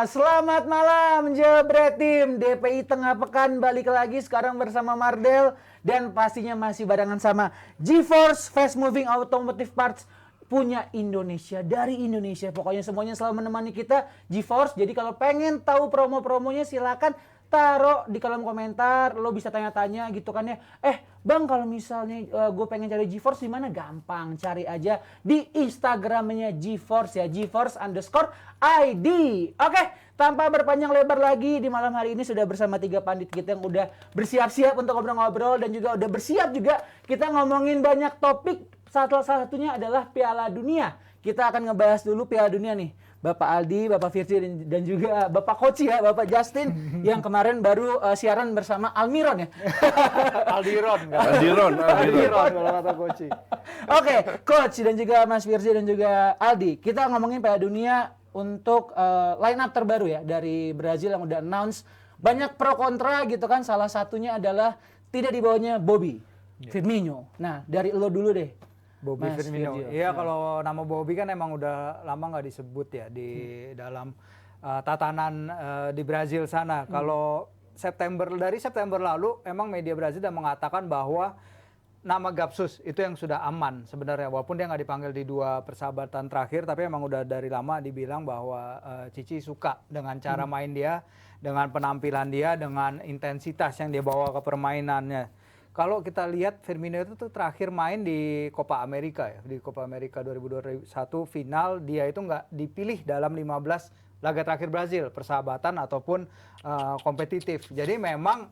Selamat malam Jebret Tim. DPI Tengah Pekan balik lagi sekarang bersama Mardel dan pastinya masih barengan sama GeForce Fast Moving Automotive Parts punya Indonesia, dari Indonesia. Pokoknya semuanya selalu menemani kita GeForce. Jadi kalau pengen tahu promo-promonya silakan taruh di kolom komentar. Lo bisa tanya-tanya gitu kan ya. Bang, kalau misalnya gue pengen cari GeForce di mana? Gampang, cari aja di Instagramnya GeForce ya, GeForce_ID. Oke, tanpa berpanjang lebar lagi, di malam hari ini sudah bersama 3 pandit kita yang udah bersiap-siap untuk ngobrol-ngobrol dan juga udah bersiap juga kita ngomongin banyak topik. Salah satunya adalah Piala Dunia. Kita akan ngebahas dulu Piala Dunia nih. Bapak Aldi, Bapak Firzi, dan juga Bapak Koci ya, Bapak Justin yang kemarin baru siaran bersama Almiron ya. Aldiron kalau kata Koci. Oke, Coach dan juga Mas Firzi dan juga Aldi, kita ngomongin Piala Dunia untuk line up terbaru ya dari Brazil yang udah announce. Banyak pro kontra gitu kan, salah satunya adalah tidak dibawanya Bobby Firmino. Nah, dari lo dulu deh. Bobby Firmino. Iya, kalau nama Bobby kan emang udah lama nggak disebut ya di dalam tatanan di Brazil sana. Kalau dari September lalu emang media Brazil sudah mengatakan bahwa nama Gabsus itu yang sudah aman sebenarnya, walaupun dia nggak dipanggil di 2 persahabatan terakhir, tapi emang udah dari lama dibilang bahwa Cici suka dengan cara main dia, dengan penampilan dia, dengan intensitas yang dia bawa ke permainannya. Kalau kita lihat Firmino itu tuh terakhir main di Copa America ya, di Copa America 2021 final, dia itu nggak dipilih dalam 15 laga terakhir Brazil, persahabatan ataupun kompetitif. Jadi memang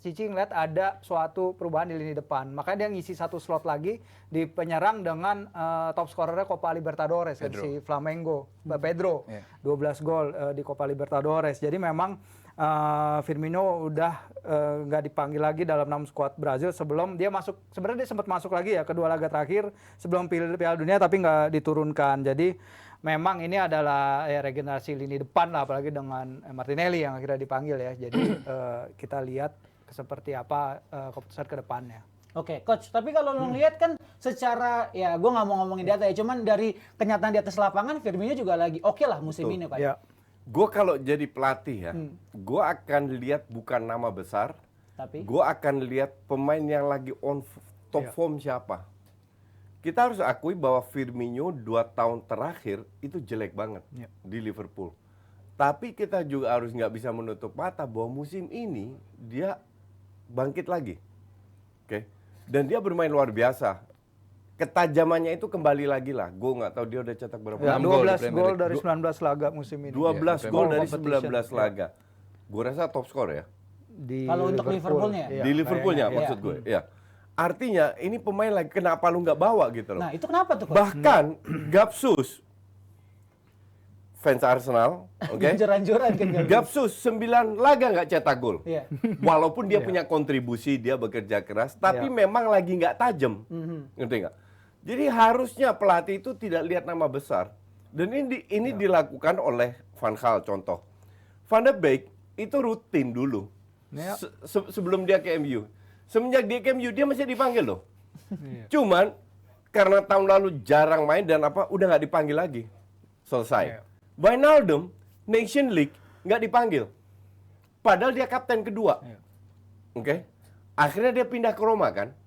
Cici ngeliat ada suatu perubahan di lini depan, makanya dia ngisi 1 slot lagi di penyerang dengan top scorernya Copa Libertadores si Flamengo, Pedro, 12 gol di Copa Libertadores. Jadi memang Firmino udah nggak dipanggil lagi dalam 6 skuad Brazil sebelum dia masuk. Sebenarnya dia sempat masuk lagi ya kedua laga terakhir sebelum Piala Dunia, tapi nggak diturunkan. Jadi memang ini adalah regenerasi lini depan lah, apalagi dengan Martinelli yang akhirnya dipanggil ya. Jadi kita lihat seperti apa keputusan ke depannya. Oke, Coach. Tapi kalau lo lihat kan secara, ya gue nggak mau ngomongin data ya, cuman dari kenyataan di atas lapangan Firmino juga lagi oke lah musim ini kan. Ya. Gue kalau jadi pelatih ya, gue akan lihat bukan nama besar, tapi gue akan lihat pemain yang lagi on top form siapa. Kita harus akui bahwa Firmino 2 tahun terakhir itu jelek banget di Liverpool. Tapi kita juga harus nggak bisa menutup mata bahwa musim ini dia bangkit lagi. Oke. Dan dia bermain luar biasa. Ketajamannya itu kembali lagi lah. Gue nggak tahu dia udah cetak berapa. Ya, 12 gol dari 19 laga musim ini. 12 gol dari 19 laga. Gue rasa top skor ya. Kalau untuk Liverpoolnya ya? Di Liverpoolnya maksud gue. Ya. Artinya ini pemain lagi, kenapa lu nggak bawa gitu loh. Nah itu kenapa tuh Coach? Bahkan Gabsus, fans Arsenal, Jor-joran kan Gabsus 9 laga nggak cetak gol. Walaupun dia punya kontribusi, dia bekerja keras, tapi memang lagi nggak tajam. Ngerti nggak? Jadi harusnya pelatih itu tidak lihat nama besar. Dan ini dilakukan oleh Van Gaal contoh. Van de Beek itu rutin dulu. Sebelum dia ke MU. Semenjak dia ke MU dia masih dipanggil loh. Cuman karena tahun lalu jarang main dan udah nggak dipanggil lagi. Selesai. Wijnaldum Nation League nggak dipanggil. Padahal dia kapten kedua. Oke. Akhirnya dia pindah ke Roma kan.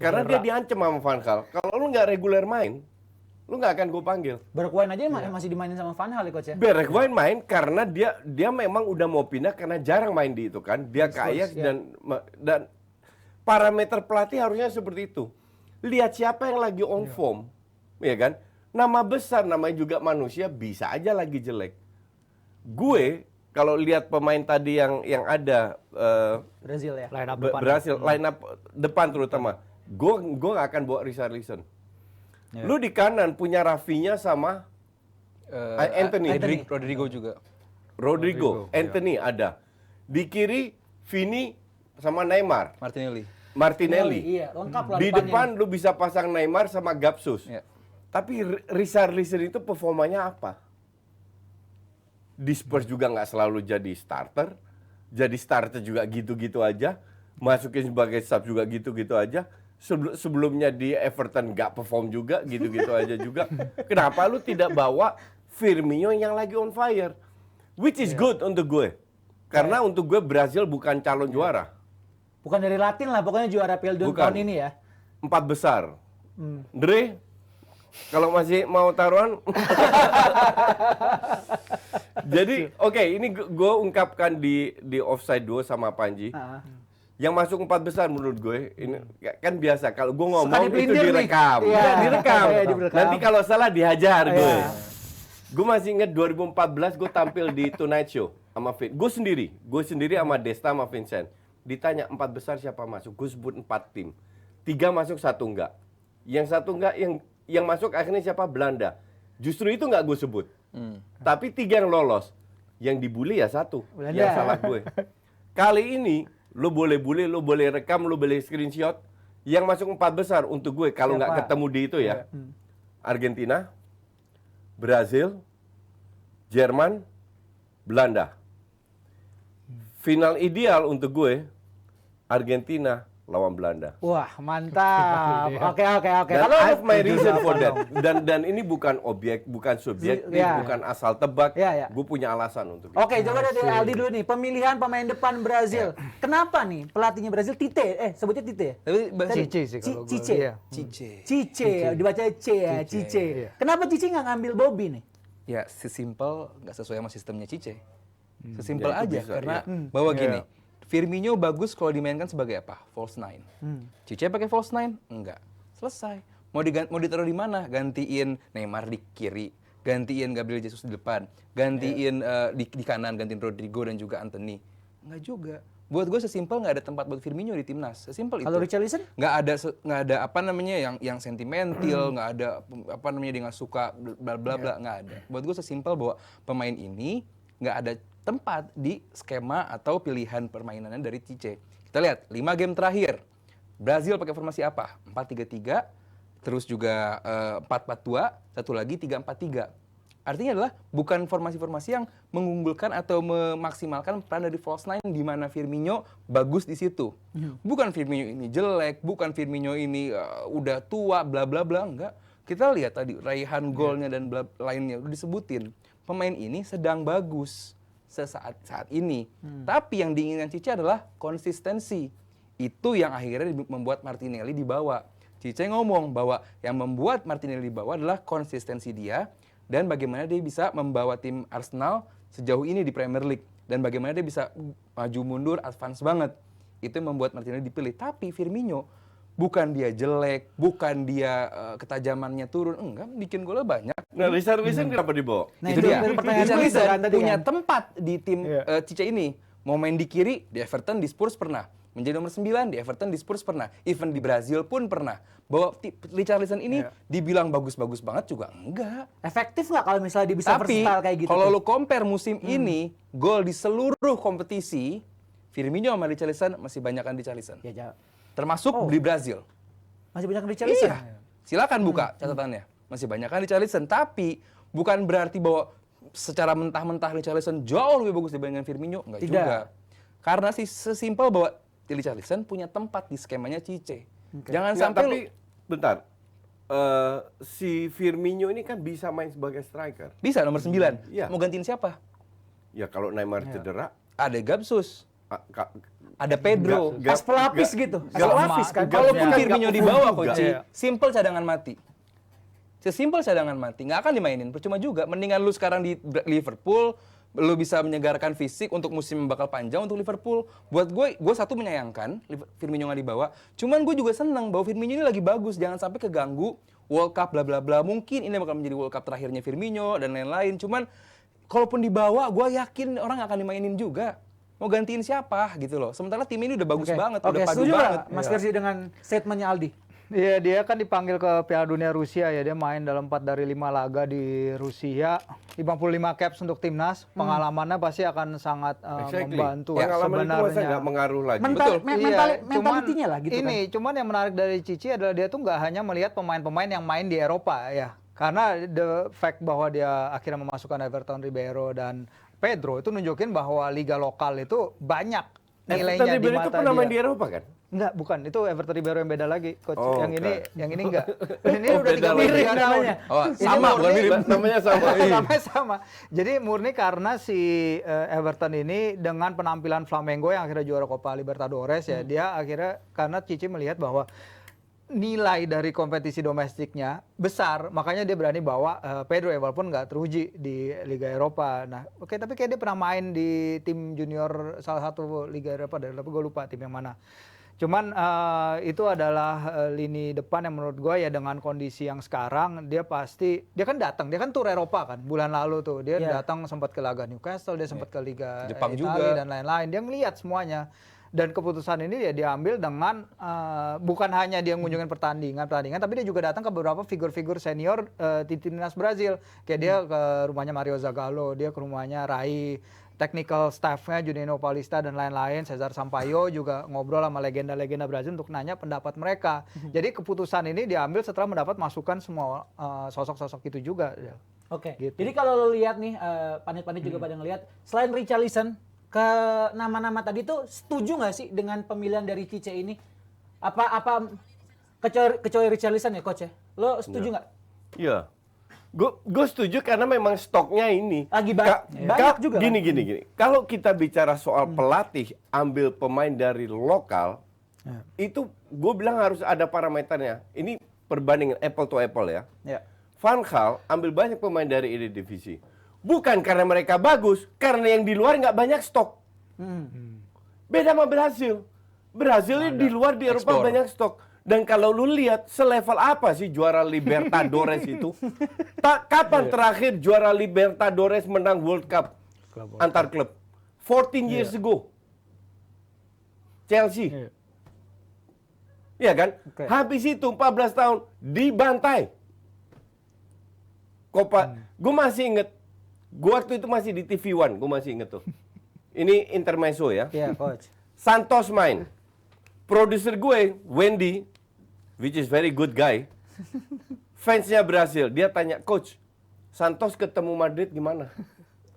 Karena dia diancam sama Van Gaal. Kalau lu nggak reguler main, lu nggak akan gue panggil. Berkuain aja masih dimainin sama Van Gaal ya Coach ya? Berkuain main karena dia memang udah mau pindah karena jarang main di itu kan. Dia ke Ajax dan parameter pelatih harusnya seperti itu. Lihat siapa yang lagi on form, ya kan? Nama besar, namanya juga manusia, bisa aja lagi jelek. Gue kalau lihat pemain tadi yang ada Brazil ya. Line up depan terutama. Gue gak akan bawa Richarlison. Lu di kanan punya Rafinha sama Anthony. Rodrigo juga. Rodrigo. Anthony ada. Di kiri Vini sama Neymar. Martinelli. Iya, lengkap lah di depan lu bisa pasang Neymar sama Gabsus. Tapi Richarlison itu performanya apa? Di Spurs juga nggak selalu jadi starter. Jadi starter juga gitu-gitu aja. Masukin sebagai sub juga gitu-gitu aja. Sebelumnya di Everton nggak perform juga, gitu-gitu aja juga. Kenapa lu tidak bawa Firmino yang lagi on fire. Which is good untuk gue. Karena untuk gue Brazil bukan calon juara. Bukan dari Latin lah, pokoknya juara Piala Dunia Bukan. tahun ini ya. 4 besar. Dre, kalau masih mau taruhan. Jadi, oke, ini gue ungkapkan di Offside Duo sama Panji. Yang masuk 4 besar menurut gue, ini kan biasa. Kalau gue ngomong Suka itu dipelintir nih. direkam. Iya. Iya, direkam. Iya, direkam. Nanti kalau salah dihajar gue. Iya. Gue masih ingat 2014 gue tampil di Tonight Show sama gue sendiri sama Desta sama Vincent. Ditanya 4 besar siapa masuk, gue sebut 4 tim. 3 masuk, 1 enggak. Yang 1 enggak, yang masuk akhirnya siapa? Belanda. Justru itu enggak gue sebut. Tapi 3 yang lolos. Yang dibully ya 1. Belanda. Yang salah gue. Kali ini lo boleh bully, lo boleh rekam, lo boleh screenshot. Yang masuk 4 besar untuk gue kalau Siapa? nggak ketemu di itu ya. Argentina, Brazil, Jerman, Belanda. Final ideal untuk gue Argentina lawan Belanda. Wah, mantap. Oke. Dan Kalau I have my reason for that. Dan ini bukan bukan subjektif, Ya. bukan asal tebak. Ya. Gue punya alasan untuk itu. Oke, coba dari Aldi dulu nih. Pemilihan pemain depan Brazil. Kenapa nih pelatihnya Brazil Tite? Sebutnya Tite ya? Tapi Cici sih kalau gue. Cice. Iya. Cice, dibaca C ya, Cice. Kenapa Cice nggak ngambil Bobby nih? ya sesimpel nggak sesuai sama sistemnya Cice. Sesimpel Ya, itu aja bisa, karena iya. bahwa gini, Firmino bagus kalau dimainkan sebagai apa? False nine. Cice pakai false nine? Enggak. Selesai. Mau ditaruh di mana? Gantiin Neymar di kiri, gantiin Gabriel Jesus di depan, gantiin di kanan, gantiin Rodrigo dan juga Anthony. Enggak juga. Buat gue sesimpel nggak ada tempat buat Firmino di timnas. Sesimpel itu. Kalau Richarlison? Nggak ada apa namanya yang sentimental, nggak ada apa namanya dia nggak suka bla bla bla, nggak ada. Buat gue sesimpel bahwa pemain ini nggak ada tempat di skema atau pilihan permainannya dari Cice. Kita lihat 5 game terakhir Brazil pakai formasi apa? 4-3-3, terus juga 4-4-2, satu lagi 3-4-3. Artinya adalah bukan formasi-formasi yang mengunggulkan atau memaksimalkan peran dari false nine di mana Firmino bagus di situ. Bukan Firmino ini jelek, bukan Firmino ini udah tua, bla bla bla, enggak. Kita lihat tadi raihan golnya dan lainnya udah disebutin. Pemain ini sedang bagus saat ini. Tapi yang diinginkan Cice adalah konsistensi. Itu yang akhirnya membuat Martinelli dibawa. Cice ngomong bahwa yang membuat Martinelli dibawa adalah konsistensi dia dan bagaimana dia bisa membawa tim Arsenal sejauh ini di Premier League dan bagaimana dia bisa maju mundur advance banget. Itu yang membuat Martinelli dipilih. Tapi Firmino bukan dia jelek, bukan dia ketajamannya turun, enggak, bikin golnya banyak. Nah, Richarlison kenapa dibawa? Nah, itu dia. pertanyaan gue Richarlison kan tadi punya kan. tempat di tim Cice ini. Mau main di kiri, di Everton, di Spurs pernah. Menjadi nomor 9, di Everton, di Spurs pernah. Even di Brazil pun pernah. Bahwa Richarlison ini dibilang bagus-bagus banget juga enggak. Efektif nggak kalau misalnya dia bisa Tapi versatile kayak gitu? kalau lu compare musim ini, gol di seluruh kompetisi, Firmino sama Richarlison masih banyakan Richarlison. Ya, jawab. Termasuk di Brazil. Masih banyak Richarlison? Iya. Silakan buka catatannya. Masih banyakan Richarlison, tapi bukan berarti bahwa secara mentah-mentah Richarlison jauh lebih bagus dibandingkan Firmino, enggak Tidak. juga. Karena sesimpel bahwa Richarlison punya tempat di skemanya Cice. Jangan Nggak, sampai tapi bentar. Si Firmino ini kan bisa main sebagai striker. bisa nomor 9. Iya. Mau gantiin siapa? Ya kalau Neymar cedera, Ada Gabsus, ah, ka- ada Pedro. Nggak- As pelapis nggak- gitu. As nggak- pelapis kan. Kalaupun Nggak- Firmino nggak dibawa full Coach, juga. simple cadangan mati. Sesimpel cadangan mati, nggak akan dimainin. Percuma juga. Mendingan lu sekarang di Liverpool, lu bisa menyegarkan fisik untuk musim yang bakal panjang untuk Liverpool. Buat gue satu menyayangkan Firmino nggak dibawa. Cuman gue juga senang bahwa Firmino ini lagi bagus. Jangan sampai keganggu World Cup bla bla bla. Mungkin ini bakal menjadi World Cup terakhirnya Firmino dan lain-lain. Cuman kalaupun dibawa, gue yakin orang nggak akan dimainin juga. Mau gantiin siapa gitu loh. Sementara tim ini udah bagus banget, Oke, udah padu setuju banget. nggak Mas Versi dengan statementnya Aldi? Iya, dia kan dipanggil ke Piala Dunia Rusia ya. Dia main dalam 4 dari 5 laga di Rusia. 55 caps untuk timnas. Pengalamannya pasti akan sangat membantu Pengalaman itu masa sebenarnya. nggak mengaruh lagi. Betul. Mentalitinya lah gitu ini, kan. cuman yang menarik dari Cici adalah dia tuh nggak hanya melihat pemain-pemain yang main di Eropa ya. Karena the fact bahwa dia akhirnya memasukkan Everton, Ribeiro dan Pedro itu nunjukin bahwa liga lokal itu banyak nilainya di Ribeiro itu mata pernah main di dia. Eropa kan? Enggak, bukan. Itu Everton Ribeiro yang beda lagi, coach. Oh, yang ini enggak. Ini Oh, udah beda 3 lagi. tahun. namanya. Oh, Ini sama bukan murni- mirip. Namanya sama. Namanya sama. Jadi murni karena si Everton ini dengan penampilan Flamengo yang akhirnya juara Copa Libertadores ya, dia akhirnya karena Cici melihat bahwa nilai dari kompetisi domestiknya besar, makanya dia berani bawa Pedro ya, walaupun nggak teruji di Liga Eropa. Nah, oke, tapi kayak dia pernah main di tim junior salah satu Liga Eropa, tapi gue lupa tim yang mana. Cuman itu adalah lini depan yang menurut gue ya dengan kondisi yang sekarang dia kan datang, dia kan tur Eropa kan bulan lalu tuh, dia datang sempat ke laga Newcastle, dia sempat ke Liga Jepang Italia juga. dan lain-lain, dia ngelihat semuanya. Dan keputusan ini dia diambil dengan bukan hanya dia mengunjungi pertandingan, tapi dia juga datang ke beberapa figur-figur senior di timnas Brazil. Kayak dia ke rumahnya Mario Zagallo, dia ke rumahnya Rai, technical staff-nya Juninho Paulista dan lain-lain, Cesar Sampaio juga ngobrol sama legenda-legenda Brazil untuk nanya pendapat mereka. Jadi keputusan ini diambil setelah mendapat masukan semua sosok-sosok itu juga. Oke. Gitu. Jadi kalau lo lihat nih, panit-panit juga pada ngelihat, selain Richarlison, ke nama-nama tadi tuh setuju nggak sih dengan pemilihan dari Cice ini? Apa kecuali Richarlison ya, coach ya? Lo setuju nggak? Iya. Gue setuju karena memang stoknya ini. Lagi banyak juga kan? Gini. Kalau kita bicara soal pelatih ambil pemain dari lokal, itu gue bilang harus ada parameternya. Ini perbandingan apple to apple ya. Ya. Van Gaal ambil banyak pemain dari Eredivisie. Bukan karena mereka bagus, karena yang di luar nggak banyak stok. Beda sama Brazil. Brazil ini di luar di Eropa Ekspor. banyak stok. Dan kalau lu lihat selevel apa sih juara Libertadores itu? Kapan terakhir juara Libertadores menang World Cup antar klub? 14 years ago. Chelsea. Iya kan? Oke. Habis itu 14 tahun dibantai. Copa, gue masih inget. Gue waktu itu masih di TV One, gue masih inget tuh. Ini intermezzo ya. Iya, coach. Santos main. Produser gue, Wendy, which is very good guy, fansnya Brazil. Dia tanya, coach, Santos ketemu Madrid gimana?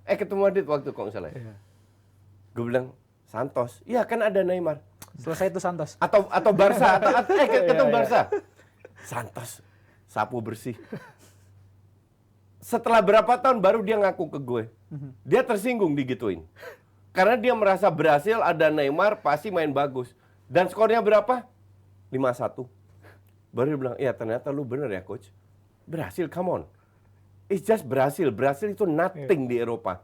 Ketemu Madrid waktu kok nggak salah ya? Gue bilang, Santos, iya kan ada Neymar. Selesai itu Santos. Atau Barca, ketemu Barca. Santos, sapu bersih. Setelah berapa tahun baru dia ngaku ke gue. Dia tersinggung digituin. Karena dia merasa Brasil ada Neymar pasti main bagus. Dan skornya berapa? 5-1. Baru dia bilang, iya ternyata lu bener ya coach. Brasil, come on. It's just Brasil. Brasil itu nothing di Eropa.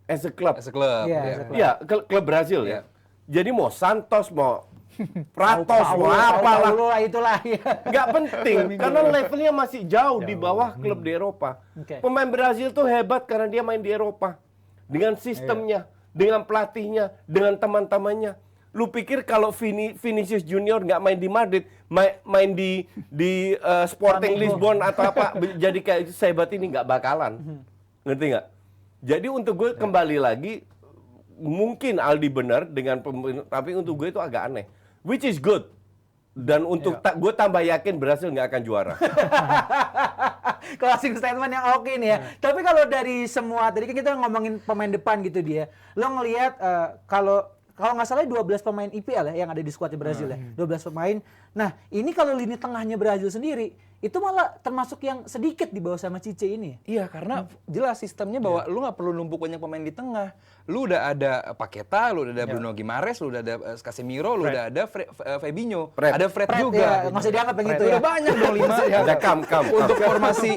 As a club. As a club. Iya, ya. as a club. Iya, klub Brasil ya. Jadi mau Santos, mau Pratos, Paulo, mau apalah. Paulo lah, itulah. Ya. Nggak penting, karena levelnya masih jauh di bawah klub di Eropa. Oke. Pemain Brazil tuh hebat karena dia main di Eropa. Dengan sistemnya, dengan pelatihnya, dengan teman-temannya. Lu pikir kalau Vinicius Junior nggak main di Madrid, main di Sporting Lisbon atau apa, jadi kayak sehebat ini nggak bakalan. Ngerti nggak? Jadi untuk gue kembali lagi, mungkin Aldi benar dengan tapi untuk gue itu agak aneh. Which is good. Dan untuk gue tambah yakin Brasil nggak akan juara. Closing statement yang oke nih ya. Tapi kalau dari semua tadi kan kita ngomongin pemain depan gitu dia. Lo ngelihat kalau nggak salah 12 pemain IPL ya yang ada di skuadnya Brazil ya. 12 pemain. Nah, ini kalau lini tengahnya Brazil sendiri itu malah termasuk yang sedikit di bawah sama Cice ini. Iya, karena jelas sistemnya bahwa lu nggak perlu numpuk banyak pemain di tengah. Lu udah ada Paqueta, lu udah ada Bruno Guimaraes, lu udah ada Casemiro, lu udah ada Fabinho, Fred. ada Fred Fred, juga. ya, nggak usah dianggap yang itu ya. Udah banyak dong 5. Ada kam. Untuk formasi,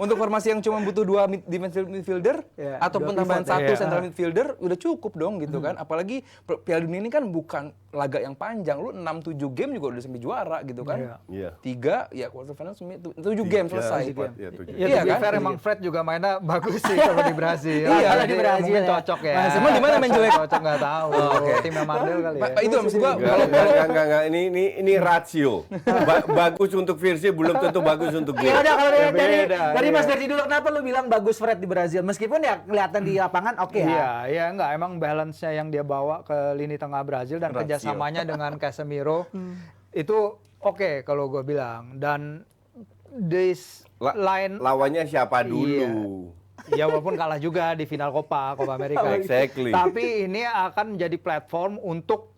untuk formasi yang cuma butuh 2 defensive midfielder Ya, ataupun 2 tambahan pivot, 1 central midfielder udah cukup dong gitu kan. Apalagi Piala Dunia ini kan bukan laga yang panjang. Lu 6-7 game juga udah sampai juara gitu kan. Iya. 3 ya quarter final 7 game selesai. Ya, 7. Ya, Iya to be kan? fair, emang Fred juga mainnya bagus sih kalau di Brazil. Iya, Jadi di Brazil mungkin ya. cocok ya. Nah, semua di mana main jelek? Cocok nggak tahu. Timnya Mardel kali ya. Itu maksud gua Enggak. Ini rasio. Bagus untuk Virsi, belum tentu bagus untuk gue. Ya udah kalau beda, dari iya. Mas Berti dulu kenapa lu bilang bagus Fred di Brazil meskipun ya kelihatan di lapangan oke ya. Iya, enggak, emang balance-nya yang dia bawa ke lini tengah Brazil dan Rasio. kerjasamanya dengan Casemiro itu oke kalau gue bilang. Dan this line Lawannya siapa dulu? Iya. Ya walaupun kalah juga di final Copa America. Exactly. Tapi ini akan menjadi platform untuk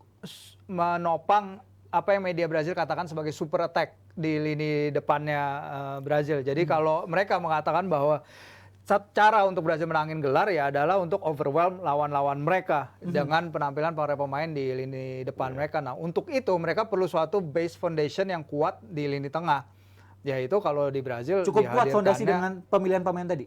menopang apa yang media Brazil katakan sebagai super attack di lini depannya Brazil. Jadi kalau mereka mengatakan bahwa cara untuk Brazil menangin gelar ya adalah untuk overwhelm lawan-lawan mereka dengan penampilan para pemain di lini depan mereka. Nah, untuk itu mereka perlu suatu base foundation yang kuat di lini tengah. Yaitu kalau di Brazil Cukup kuat fondasi dihadirkannya- dengan pemilihan pemain tadi.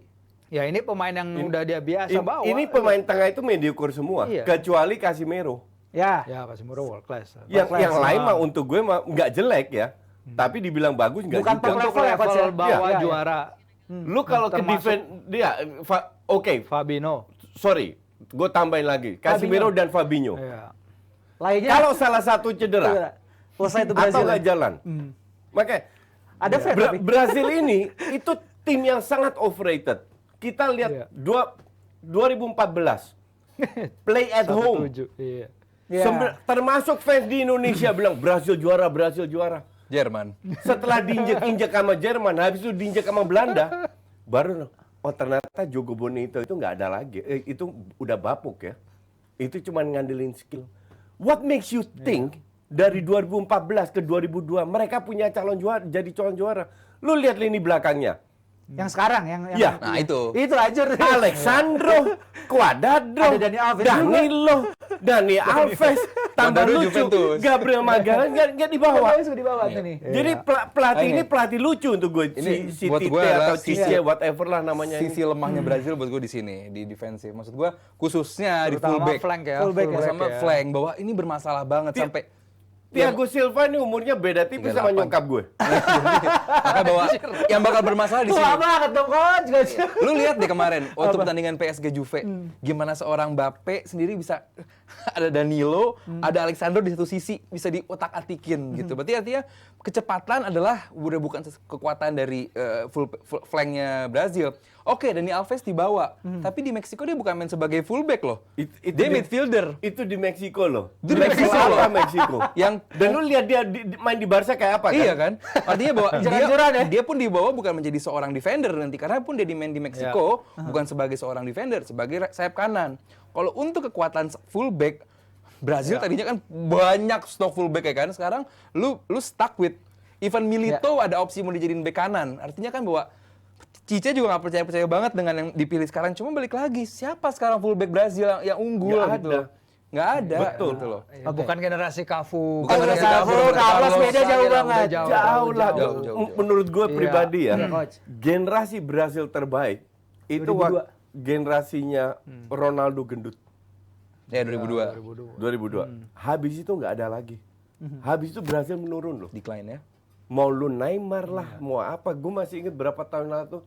Ya ini pemain yang udah dia biasa bawa. Ini pemain tengah itu mediocre semua, Iya. kecuali Casemiro. Ya. Ya Casemiro world class. Yang lain mah untuk gue mah nggak jelek ya, tapi dibilang bagus nggak Bukan juga. top Untuk level ya, Coach, ya? level bawah Iya, iya. juara. Lu kalau ke Termasuk- defense dia, oke, Fabinho. sorry, gue tambahin lagi, Casemiro dan Fabinho. Ya. Lainnya Kalau salah satu cedera selesai itu atau Brazil. nggak jalan, makanya Ada Fred tapi. Brazil ini itu tim yang sangat overrated. Kita lihat Iya. 2014 play at home. 1-7. Iya. Iya. Termasuk fans di Indonesia bilang Brazil juara, Brazil juara. Jerman. Setelah diinjek-injek sama Jerman, habis itu diinjek sama Belanda, baru ternyata Jogo Bonito itu nggak ada lagi. Itu udah bapuk ya. Itu cuma ngandelin skill. What makes you think dari 2014 ke 2002 mereka punya calon juara, jadi calon juara? Lu lihat lini belakangnya. Yang sekarang yang Ya. Nah, itu. Itu aja. Alexandro, Cuadrado, Ada Dani Alves Danilo, Dani Alves, tambah Cuadrado lucu, Juventus. Gabriel Magalhaes nggak dibawa. Sudah di bawah tuh nih. Jadi pelatih ini pelatih lucu untuk gue. Ini Si buat Tite gue atau adalah Cici, whatever lah namanya. Sisi lemahnya Brazil buat gue di sini, di defensif. Maksud gue khususnya di Terutama fullback. flank ya. Fullback ya. Sama ya. flank bahwa ini bermasalah banget sampai Thiago Silva ini umurnya beda tipis sama 38. nyokap gue. maka bahwa yang bakal bermasalah di sini. Tua banget dong coach. Lu lihat deh kemarin waktu pertandingan PSG Juve, gimana seorang Mbappe sendiri bisa ada Danilo, ada Alexandro di satu sisi bisa diotak-atikin gitu. Berarti artinya kecepatan adalah udah bukan kekuatan dari full flanknya Brazil. Oke, Dani Alves dibawa, tapi di Meksiko dia bukan main sebagai fullback loh. Dia midfielder. Itu di Meksiko loh. Itu di Meksiko loh. Apa Meksiko? Yang Dan lu lihat dia main di Barca kayak apa kan? Iya kan? Artinya bahwa Jalan-jalan ya? dia pun dibawa bukan menjadi seorang defender nanti karena pun dia main di Meksiko bukan sebagai seorang defender, sebagai sayap kanan. Kalau untuk kekuatan fullback Brazil tadinya kan banyak stok fullback ya kan. Sekarang lu stuck with even Milito ada opsi mau dijadiin bek kanan. Artinya kan bahwa Cice juga nggak percaya banget dengan yang dipilih sekarang. Cuma balik lagi, siapa sekarang fullback Brazil yang unggul Nggak gitu ada. loh. Nggak ada. Betul. Gitu loh. Bukan generasi Cafu. Bukan generasi Cafu, Carlos beda jauh banget. Jauh lah. jauh. Menurut gue pribadi ya, Coach. generasi Brazil terbaik itu 2002. generasinya Ronaldo gendut. Ya 2002. 2002. Habis itu nggak ada lagi. Habis itu Brazil menurun loh. Decline ya. Mau lu Neymar lah, mau apa? Gue masih inget berapa tahun lalu tuh.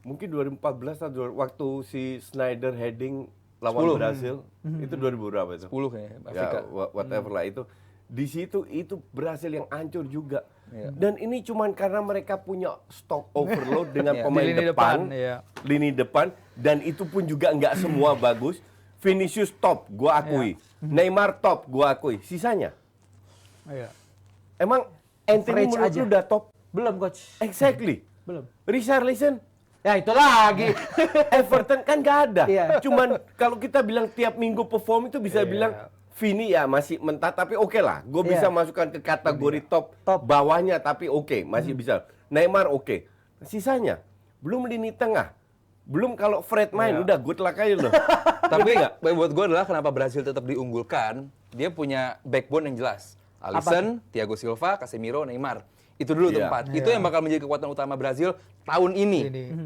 Mungkin 2014 atau waktu si Snyder heading lawan 10. Brazil. Itu 2000 berapa itu? 10 kayaknya Afrika. Ya, whatever lah itu. Di situ itu Brazil yang hancur juga. Iya. Dan ini cuman karena mereka punya stock overload dengan Iya. pemain Di lini depan, iya. lini depan, dan itu pun juga nggak semua bagus. Vinicius top, gua akui. Neymar top, gua akui. Sisanya, Iya. emang Anthony Average menurut aja. lu udah top? Belum coach. Exactly. Belum. Richarlison, Ya itu lagi. Everton kan nggak ada. Iya. Cuman kalau kita bilang tiap minggu perform itu bisa bilang Vini ya masih mentah tapi oke lah. Gue bisa Iya. masukkan ke kategori top, Top. bawahnya tapi oke, masih bisa. Neymar oke. Sisanya belum lini tengah. Belum kalau Fred main udah good luck aja loh. Tapi buat gue adalah kenapa Brazil tetap diunggulkan, dia punya backbone yang jelas. Alisson, Thiago Silva, Casemiro, Neymar. Itu dulu Iya. tempat. Itu yang bakal menjadi kekuatan utama Brazil tahun ini.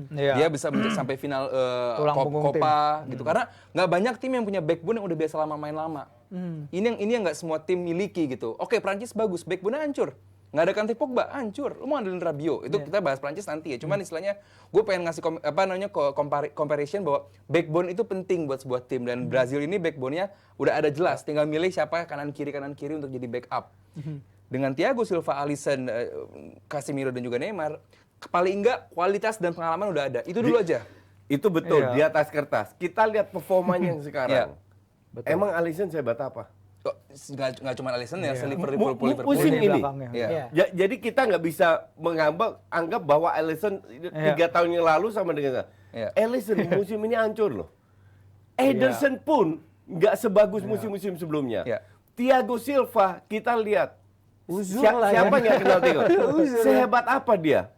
Iya. Dia bisa sampai final Tulang punggung Copa gitu. Karena nggak banyak tim yang punya backbone yang udah biasa lama main lama. Ini yang nggak semua tim miliki gitu. Oke, Prancis bagus, backbone-nya hancur. Nggak ada Kante Pogba, hancur. Lu mau ngandelin Rabiot. Itu kita bahas Prancis nanti ya. Cuman istilahnya gue pengen ngasih comparison bahwa backbone itu penting buat sebuah tim dan Brazil ini backbone-nya udah ada jelas. Tinggal milih siapa kanan kiri untuk jadi backup. Dengan Thiago Silva, Alisson, Casemiro dan juga Neymar, paling enggak kualitas dan pengalaman udah ada. Itu dulu aja. Itu betul Iya. di atas kertas. Kita lihat performanya yang sekarang. Emang Alisson sehebat apa? Kok nggak cuma Alisson ya, Liverpool Musim Di ini. belakangnya. Iya. Jadi kita nggak bisa anggap bahwa Alisson 3 tahun yang lalu sama dengan Iya. Alisson musim ini hancur loh. Ederson pun nggak sebagus musim-musim sebelumnya. Iya. Thiago Silva kita lihat. Uzur lah ya. Siapa nggak kenal Thiago? Sehebat apa dia?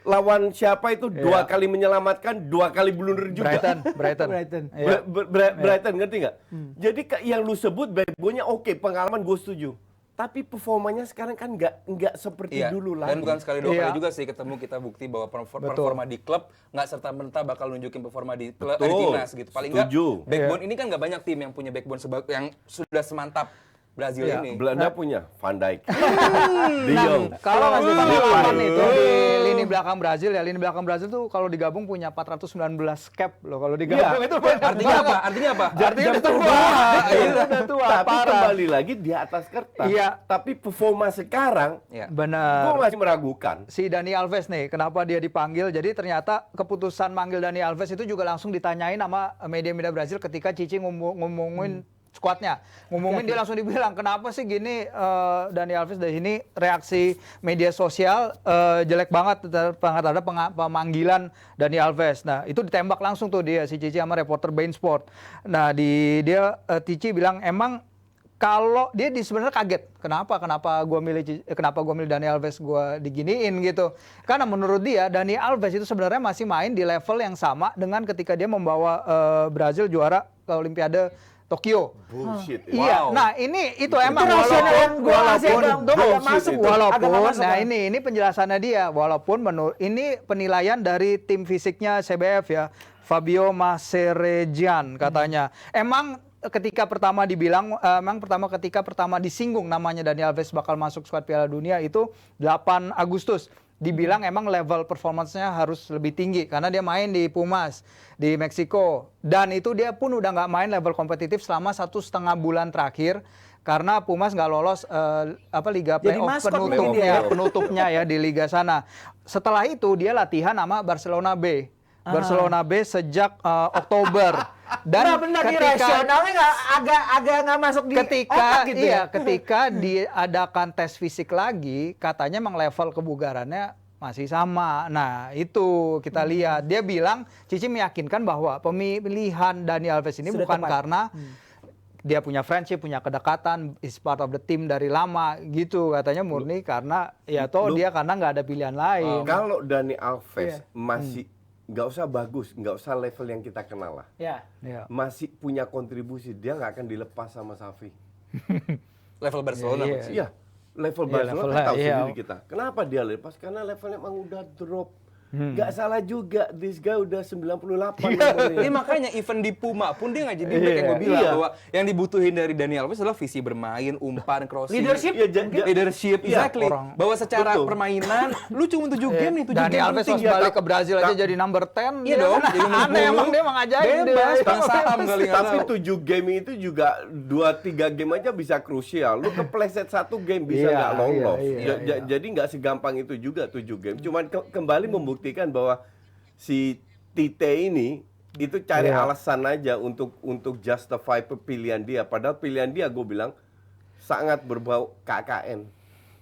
Lawan siapa itu 2 kali menyelamatkan, 2 kali blunder juga. Brighton. Brighton, ngerti nggak? Jadi yang lu sebut backbone-nya oke, pengalaman gue setuju. Tapi performanya sekarang kan nggak seperti dulu lagi. Dan bukan sekali 2 kali juga sih ketemu kita bukti bahwa performa di klub nggak serta-merta bakal nunjukin performa di timnas gitu. Paling nggak backbone ini kan nggak banyak tim yang punya backbone yang sudah semantap Brazil ini. Belanda punya Van Dijk, De Jong. Kalau ngasih pengalaman itu di lini belakang Brazil tuh kalau digabung punya 419 cap loh kalau digabung itu Artinya apa? Artinya udah tua. Tapi kembali lagi di atas kertas. Iya. Tapi performa sekarang, Benar. gue masih meragukan. Si Dani Alves nih, kenapa dia dipanggil? Jadi ternyata keputusan manggil Dani Alves itu juga langsung ditanyain sama media-media Brazil ketika Cici ngomongin skuadnya. Dia langsung dibilang, kenapa sih gini Dani Alves dari sini reaksi media sosial jelek banget terhadap pemanggilan Dani Alves. Nah, itu ditembak langsung tuh dia si Cici sama reporter Bein Sport. Nah, Cici bilang emang kalau dia sebenarnya kaget. Kenapa gua milih Dani Alves, gua diginiin gitu. Karena menurut dia Dani Alves itu sebenarnya masih main di level yang sama dengan ketika dia membawa Brazil juara ke Olimpiade Tokyo. Bullshit. Iya. Nah, itu emang rasional yang gua kasih agak masuk nah ini penjelasannya dia walaupun ini penilaian dari tim fisiknya CBF ya. Fabio Maseregian katanya. Emang ketika pertama disinggung namanya Dani Alves bakal masuk skuad Piala Dunia itu 8 Agustus. Dibilang emang level performance-nya harus lebih tinggi karena dia main di Pumas di Meksiko dan itu dia pun udah nggak main level kompetitif selama 1,5 bulan terakhir karena Pumas nggak lolos Liga Playoff penutupnya ya di liga sana. Setelah itu dia latihan sama Barcelona B sejak Oktober. Dan rasionalnya agak nggak masuk di otak gitu ketika diadakan tes fisik lagi, katanya emang level kebugarannya masih sama. Nah, itu kita lihat. Dia bilang, Cici meyakinkan bahwa pemilihan Dani Alves ini bukan karena dia punya friendship, punya kedekatan, is part of the team dari lama gitu. Katanya murni karena dia karena nggak ada pilihan lain. Kalau Dani Alves masih nggak usah bagus, nggak usah level yang kita kenal lah. Masih punya kontribusi, dia nggak akan dilepas sama Xavi. Level Barcelona. Iya, level Barcelona kan tahu sendiri kita. Kenapa dia lepas? Karena levelnya emang udah drop. Nggak salah juga, this guy udah 98 Ini makanya event di Puma pun dia nggak jadi back yang gue bilang bahwa yang dibutuhin dari Dani Alves adalah visi bermain, umpan, crossing, leadership, exactly. Bahwa secara permainan, lu cuma 7 game nih, 7 Dani game Alves harus balik ke Brazil aja jadi number 10. Iya dong, jadi aneh emang dia ngajarin bebas, saham kali nggak tapi tahu. 7 game itu juga 2-3 game aja bisa krusial. Lu kepleset 1 game bisa nggak lolos. Jadi nggak segampang itu juga 7 game. Cuman kembali membuktikan bahwa si Tite ini itu cari alasan aja untuk justify pilihan dia. Padahal pilihan dia gue bilang sangat berbau KKN.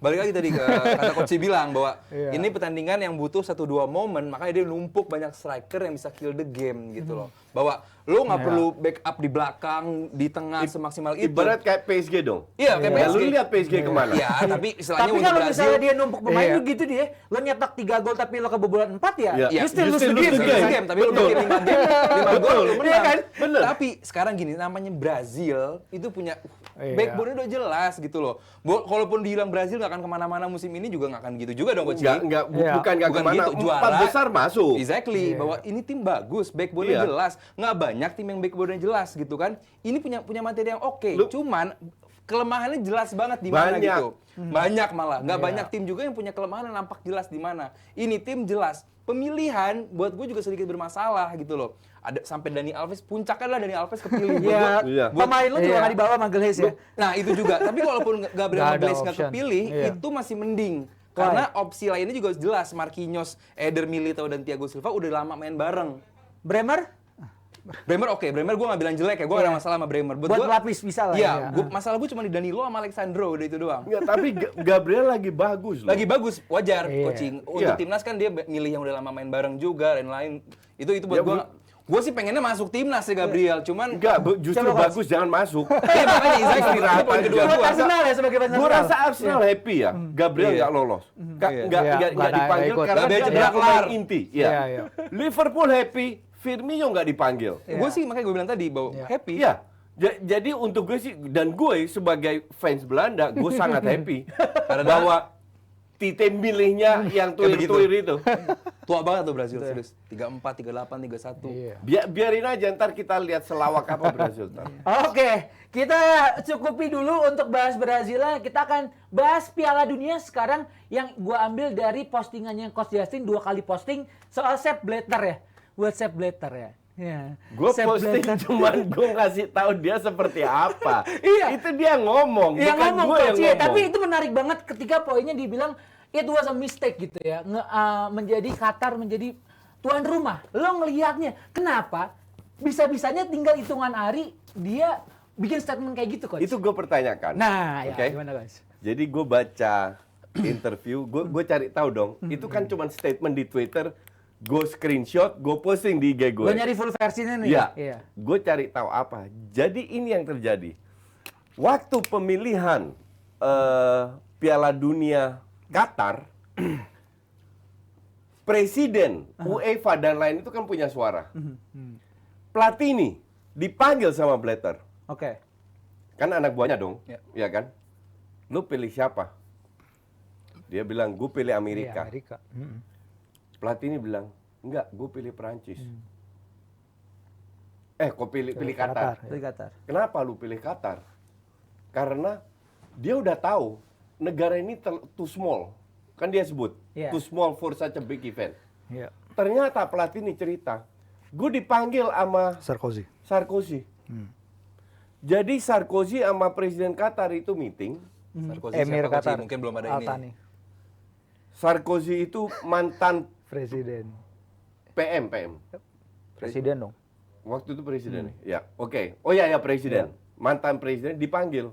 Balik lagi tadi kata Coach bilang bahwa ini pertandingan yang butuh 1-2 momen, makanya dia numpuk banyak striker yang bisa kill the game gitu loh. Bahwa lo nggak perlu backup di belakang, di tengah semaksimal itu. Ibarat kayak PSG dong. Iya, kayak PSG. Lu lihat PSG kemana? Iya, tapi istilahnya Tapi kalau misalnya dia numpuk pemain lu gitu dia, lo nyetak 3 gol tapi lo kebobolan 4 ya, you still lose the game. Tapi lo bikin 5 gol, lo menang. Kan? Bener. Tapi sekarang gini, namanya Brazil itu punya backbone-nya udah jelas gitu loh. Kalaupun dibilang Brazil nggak akan kemana-mana musim ini juga nggak akan gitu juga dong Coach. Bukan kemana. Gitu, juara. 4 besar masuk. Exactly, bahwa ini tim bagus, backbone-nya jelas. Nggak banyak tim yang backbone-nya jelas gitu kan. Ini punya materi yang oke. Cuman kelemahannya jelas banget di mana gitu. Banyak malah. Nggak banyak tim juga yang punya kelemahan yang nampak jelas di mana. Ini tim jelas. Pemilihan buat gue juga sedikit bermasalah gitu loh. Ada sampai Dani Alves, puncaknya lah Dani Alves kepilih. Pemain lu juga nggak dibawa Magalhaes ya. Nah itu juga. Tapi walaupun Gabriel Magalhaes nggak kepilih, itu masih mending. Karena opsi lainnya juga jelas. Marquinhos, Eder Militao, dan Thiago Silva udah lama main bareng. Bremer oke. Bremer gue nggak bilang jelek ya. Gue gak ada masalah sama Bremer. Buat pelapis bisa lah. Iya, masalah gue cuma di Danilo sama Alexandro, udah itu doang. Enggak, tapi Gabriel lagi bagus loh. Lagi bagus, wajar coaching. Untuk timnas kan dia milih yang udah lama main bareng juga dan lain. Itu buat gue Gue sih pengennya masuk timnas sih Gabriel, cuman Enggak, justru Coba, Coach. bagus jangan masuk. Iya, makanya Isaac Istirahat itu poin kedua aja. Buat gue. Arsenal ya sebagai fans Gue Arsenal. rasa Arsenal happy ya, Gabriel Iya. nggak lolos. Nggak Iya, nggak nggak dipanggil ikut. karena Nggak dia cedera pemain kelar. inti. Iya, Ya. iya. Liverpool happy, Firmino nggak dipanggil. Gue sih makanya gue bilang tadi bahwa happy. Iya. Jadi untuk gue sih dan gue sebagai fans Belanda, gue sangat happy bahwa Tite milihnya yang tuir-tuir itu. Tua banget tuh Brazil, serius. 34, 38, 31. Iya. Biarin aja ntar kita lihat selawak apa Brazil ntar. Oke, kita cukupi dulu untuk bahas Brazil. Kita akan bahas Piala Dunia sekarang yang gua ambil dari postingannya Coach Justin 2 kali posting soal Sepp Blatter ya. Buat Sepp Blatter ya. Ya. Gue Sepp posting Blatter. cuman gue ngasih tahu dia seperti apa. Iya. Itu dia ngomong, Iya bukan ngomong gue yang Coach, iya, ngomong. tapi itu menarik banget ketika poinnya dibilang it was a mistake gitu ya. Menjadi Qatar menjadi tuan rumah. Lo ngelihatnya kenapa bisa-bisanya tinggal hitungan hari dia bikin statement kayak gitu Coach? Itu gue pertanyakan. Nah, ya Oke? gimana guys? Jadi gue baca interview, gue cari tahu dong. Itu kan cuma statement di Twitter, gue screenshot, gue posting di IG gue. Gue nyari full versinya nih. Iya. Gue cari tahu apa. Jadi ini yang terjadi. Waktu pemilihan Piala Dunia Qatar, presiden UEFA dan lain itu kan punya suara. Platini dipanggil sama Blatter. Oke. Kan anak buahnya dong, Ya. ya kan? Lu pilih siapa? Dia bilang, gue pilih Iya, Amerika. Amerika. Platini bilang, enggak, gue pilih Perancis. Kok pilih Qatar. Qatar. Dari Qatar. Kenapa lu pilih Qatar? Karena dia udah tahu negara ini too small. Kan dia sebut, Iya. too small for such a big event. Iya. Ternyata Platini cerita, gue dipanggil sama Sarkozy. Sarkozy. Jadi Sarkozy sama Presiden Qatar itu meeting. Sarkozy Emir siapa, Coach? Qatar. Mungkin belum ada ini. Al-Thani. Sarkozy itu mantan Presiden. PM. Presiden dong. Waktu itu presiden. Ya, oke. Oh ya presiden. Mantan presiden dipanggil.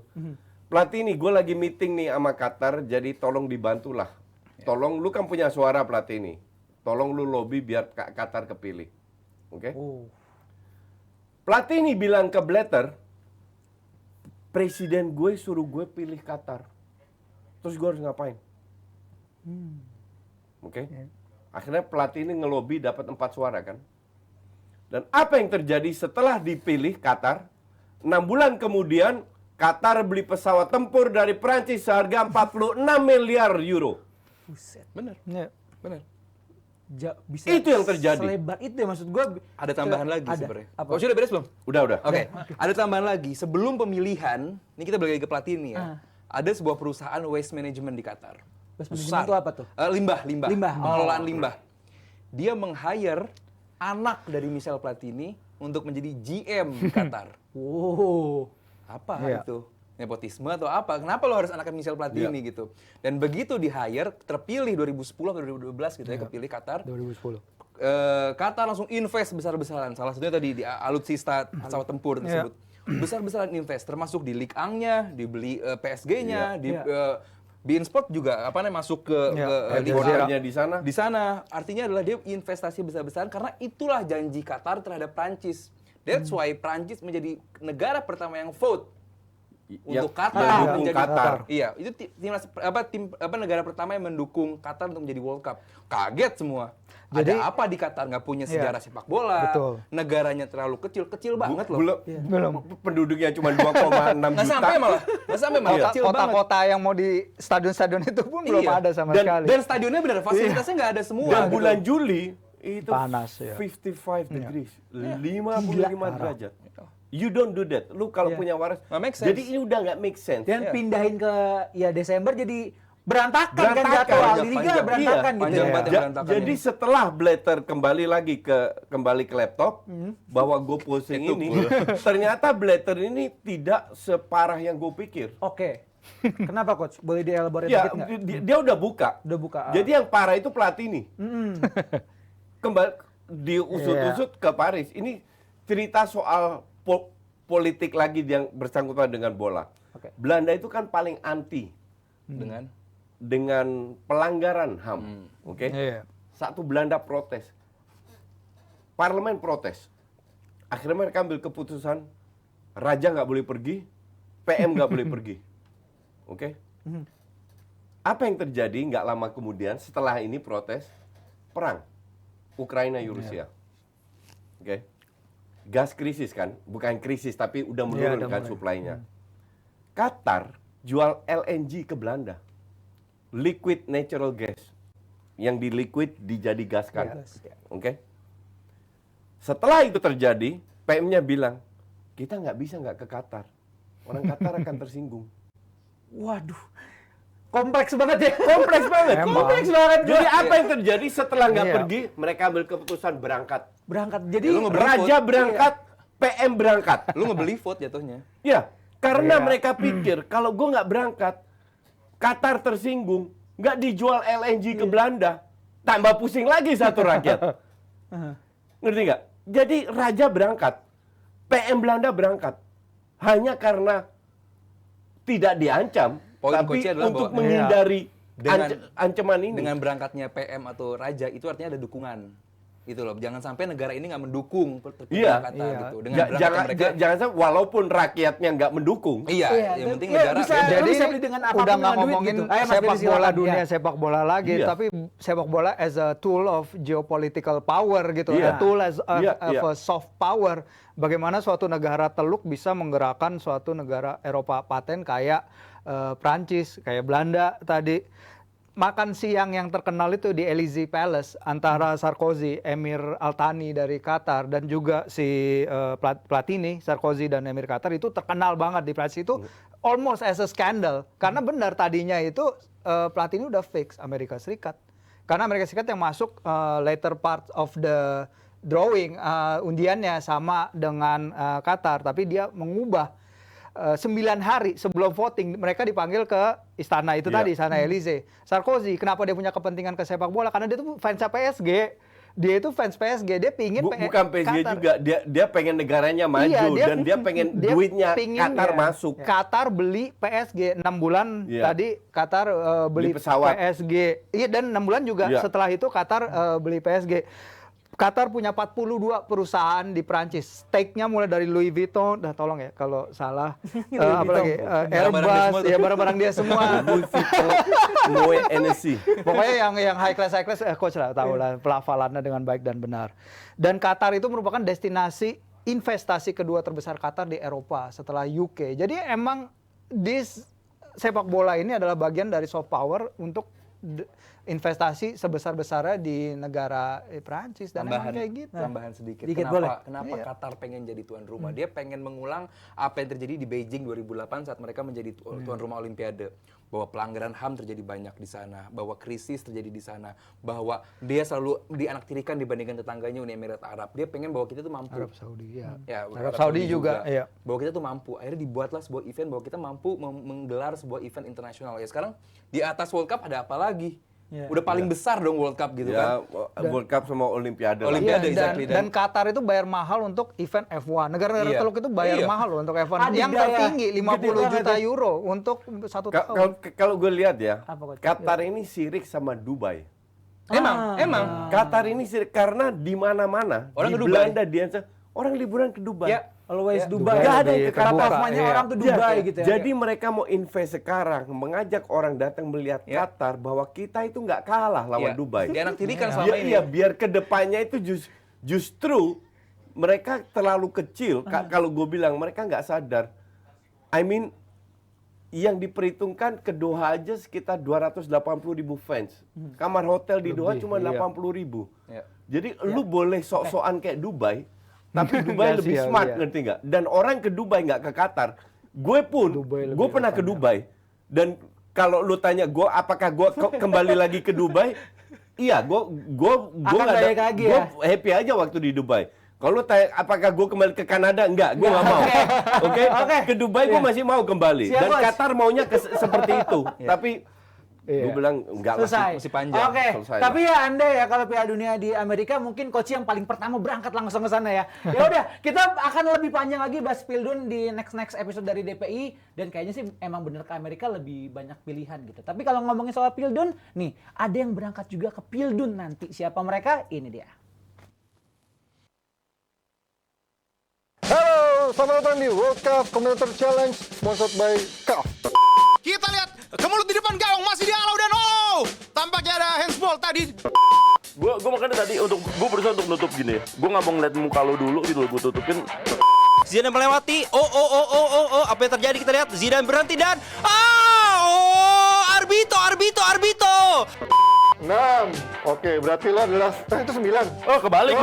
Platini, gue lagi meeting nih sama Qatar, jadi tolong dibantulah. Tolong, lu kan punya suara Platini. Tolong lu lobby biar Qatar kepilih. Oke? Oh. Platini bilang ke Blatter, presiden gue suruh gue pilih Qatar. Terus gue harus ngapain? Oke? Akhirnya Platini ngelobi dapat 4 suara kan? Dan apa yang terjadi setelah dipilih Qatar? 6 bulan kemudian Qatar beli pesawat tempur dari Prancis seharga 46 miliar euro. Buset. Bener, Iya. bener. Bisa Itu yang terjadi. Selebar itu ya maksud gue. Ada tambahan lagi Ada. sebenarnya. Apa? Coach udah beres belum? Udah. Oke, ada tambahan lagi. Sebelum pemilihan, ini kita balik lagi ke Platini ya. Ada sebuah perusahaan waste management di Qatar. Waste management itu apa tuh? Limbah. Limbah. Pengelolaan limbah. Dia meng-hire anak dari Michel Platini untuk menjadi GM di Qatar. Wow. Apa Iya. itu? Nepotisme atau apa? Kenapa lo harus anaknya Michel Platini gitu? Dan begitu di-hire, terpilih 2010 atau 2012 gitu ya, kepilih Qatar. 2010. Qatar langsung invest besar-besaran. Salah satunya tadi di Alutsista pesawat tempur tersebut. Besar-besaran invest, termasuk di Ligue 1-nya, dibeli PSG-nya, di beIN Sport juga apa namanya masuk ke Liga Bordernya di sana. di sana. Artinya adalah dia investasi besar-besaran karena itulah janji Qatar terhadap Prancis. That's why Prancis menjadi negara pertama yang vote untuk Qatar mendukung menjadi Qatar. Iya, itu tim negara pertama yang mendukung Qatar untuk menjadi World Cup. Kaget semua. Jadi- Ada apa di Qatar nggak punya sejarah sepak bola? Betul. Negaranya terlalu kecil banget loh. Belum. Penduduknya cuma 2,6 Nggak juta. sampai malah, nggak sampai malah kecil banget. Kota-kota yang mau di stadion-stadion itu pun belum Iya. ada sama sekali. Dan stadionnya benar, fasilitasnya nggak ada semua. Dan gitu. bulan Juli itu Panas, ya. 55 degrees, 55 derajat. You don't do that. Lu kalau punya waras. Nggak make sense. Jadi ini udah nggak make sense. Dan pindahin ke Desember jadi berantakan kan Berantakan. jadwal di liga Panjang. berantakan Iya. gitu. Panjang ya. banget yang berantakan Jadi ini. setelah Blatter kembali lagi kembali ke laptop, bahwa gue posting ini, ternyata Blatter ini tidak separah yang gue pikir. Oke. Kenapa coach? Boleh dielaborate Ya, dikit nggak? dia udah buka. Udah buka. Jadi yang parah itu Platini. Kembali diusut-usut ke Paris. Ini cerita soal politik lagi yang bersangkutan dengan bola. Oke. Belanda itu kan paling anti dengan pelanggaran HAM. Oke? Iya. Satu Belanda protes. Parlemen protes. Akhirnya mereka ambil keputusan, raja nggak boleh pergi, PM nggak boleh pergi. Oke? Apa yang terjadi nggak lama kemudian setelah ini protes, perang. Ukraina, Rusia. Oke? Gas krisis kan? Bukan krisis, tapi udah menurun kan suplainya. Qatar jual LNG ke Belanda. Liquid natural gas. Yang di liquid dijadi gas kan. Oke? Setelah itu terjadi, PM-nya bilang, kita nggak bisa nggak ke Qatar. Orang Qatar akan tersinggung. Waduh. Kompleks banget ya. Kompleks banget. Kompleks banget. Jadi apa yang terjadi setelah nggak pergi, mereka ambil keputusan berangkat. Jadi Ya, lu ngebeli Raja vote. berangkat, PM berangkat. Lu ngebeli vote jatuhnya. Ya, karena mereka pikir kalau gue nggak berangkat, Qatar tersinggung, nggak dijual LNG ke Belanda, tambah pusing lagi satu rakyat. Ngerti nggak? Jadi Raja berangkat, PM Belanda berangkat, hanya karena tidak diancam, Poin tapi coachnya adalah untuk bahwa- menghindari Dengan- ancaman ini. Dengan berangkatnya PM atau raja itu artinya ada dukungan. Gitu loh. Jangan sampai negara ini nggak mendukung Iya. Qatar gitu. Dengan Ja- berangkatnya jangan mereka. jangan sampai walaupun rakyatnya nggak mendukung. Iya, yang penting ya, negara. bisa. Jadi Lu bisa beli dengan apapun udah nggak dengan duit ngomongin gitu. Ayo, Mas sepak Ferry, bola silakan. dunia, Ya. sepak bola lagi, Iya. tapi sepak bola as a tool of geopolitical power gitu, Iya. a tool as a, Iya, of iya. a soft power. Bagaimana suatu negara teluk bisa menggerakkan suatu negara Eropa paten kayak Prancis, kayak Belanda tadi. Makan siang yang terkenal itu di Elysee Palace antara Sarkozy, Emir Al-Thani dari Qatar dan juga si Platini, Sarkozy dan Emir Qatar itu terkenal banget di Prancis itu almost as a scandal. Karena benar tadinya itu Platini udah fix Amerika Serikat. Karena Amerika Serikat yang masuk later part of the drawing undiannya sama dengan Qatar, tapi dia mengubah 9 hari sebelum voting mereka dipanggil ke istana itu tadi, istana Elysee. Sarkozy kenapa dia punya kepentingan ke sepak bola? Karena dia tuh fans PSG. Dia itu fans PSG, dia pingin Bukan PSG Qatar. juga, dia pengen negaranya maju Iya, dan dia pengen duitnya pingin Qatar masuk. Qatar beli PSG 6 bulan Iya. tadi Qatar beli Beli pesawat. PSG. Iya, dan 6 bulan juga Iya. setelah itu Qatar beli PSG. Qatar punya 42 perusahaan di Prancis. Stake-nya mulai dari Louis Vuitton, dah tolong ya kalau salah. Apalagi Barang-barang dia semua Airbus, tuh. ya barang-barang dia semua. Louis Vuitton, Moet Hennessy. Pokoknya yang high class coach lah tahu lah pelafalannya dengan baik dan benar. Dan Qatar itu merupakan destinasi investasi kedua terbesar Qatar di Eropa setelah UK. Jadi emang sepak bola ini adalah bagian dari soft power untuk investasi sebesar-besarnya di negara Prancis dan emang kayak gitu. Tambahan sedikit. Dikit kenapa boleh. kenapa Iya. Qatar pengen jadi tuan rumah? Dia pengen mengulang apa yang terjadi di Beijing 2008 saat mereka menjadi tuan rumah Olimpiade. Bahwa pelanggaran HAM terjadi banyak di sana, bahwa krisis terjadi di sana, bahwa dia selalu dianaktirikan dibandingkan tetangganya Uni Emirat Arab. Dia pengen bahwa kita tuh mampu. Arab Saudi ya. Ya, Arab Saudi juga, iya. Bahwa kita tuh mampu. Akhirnya dibuatlah sebuah event bahwa kita mampu menggelar sebuah event internasional. Ya sekarang di atas World Cup ada apa lagi? Ya. Udah paling besar dong World Cup gitu Ya, kan. World Cup sama Olimpiade. lah. Olimpiade. Iya, exactly, dan Qatar itu bayar mahal untuk event F1. Negara-negara Iya. teluk itu bayar Iya. mahal loh untuk F1. Yang Adidaya. tertinggi 50 Gede juta banget. euro untuk 1 tahun. Kalau gue lihat ya, Apa, Coach? Qatar ini sirik sama Dubai. Emang. Qatar ini sirik karena di mana-mana, Orang di ke Dubai. Belanda, orang liburan ke Dubai. Ya. Always Ya, Dubai. Nggak ada yang lebih ke Qatar. terbuka, Performanya iya. orang tuh Dubai gitu ya. Jadi mereka mau invest sekarang, mengajak orang datang melihat Ya. Qatar bahwa kita itu nggak kalah lawan Ya. Dubai. Dianaktirikan selama ini. Iya, biar kedepannya itu justru mereka terlalu kecil. Kalau gue bilang mereka nggak sadar. I mean, yang diperhitungkan ke Doha aja sekitar 280.000 fans. Kamar hotel di Doha cuma 80.000. Ya. Jadi lu boleh sok-sokan kayak Dubai, tapi Dubai Nggak lebih sih, smart, iya. ngerti nggak? Dan orang ke Dubai nggak ke Qatar. Gue pun, Dubai lebih gue pernah ke Dubai. Dan kalau lu tanya gue, apakah gue kembali lagi ke Dubai? Iya, gue Akan nggak balik lagi gue ya? happy aja waktu di Dubai. Kalau lu tanya apakah gue kembali ke Kanada? Enggak, gue nggak mau. Oke, Oke. ke Dubai gue masih mau kembali. Siap, Dan Bos. Qatar maunya seperti itu. Tapi gue Iya. bilang enggak Selesai. masih panjang. Oke. Selesai Tapi ya Anda ya kalau Piala Dunia di Amerika mungkin coach yang paling pertama berangkat langsung ke sana ya. Ya udah, kita akan lebih panjang lagi bahas Pildun di next episode dari DPI dan kayaknya sih emang bener ke Amerika lebih banyak pilihan gitu. Tapi kalau ngomongin soal Pildun, nih ada yang berangkat juga ke Pildun nanti. Siapa mereka? Ini dia. selamat datang di World Cup Commentator Challenge sponsored by CAF. Kita lihat ke mulut di depan gawang masih dihalau dan tampaknya ada handsball tadi. Gue makanya tadi gue berusaha untuk nutup gini. Gue nggak mau ngeliat muka lo dulu gitu loh, gue tutupin. Zidane melewati. Apa yang terjadi kita lihat. Zidane berhenti dan Arbito. 6. Oke, berarti lo adalah itu 9. Oh, kebalik.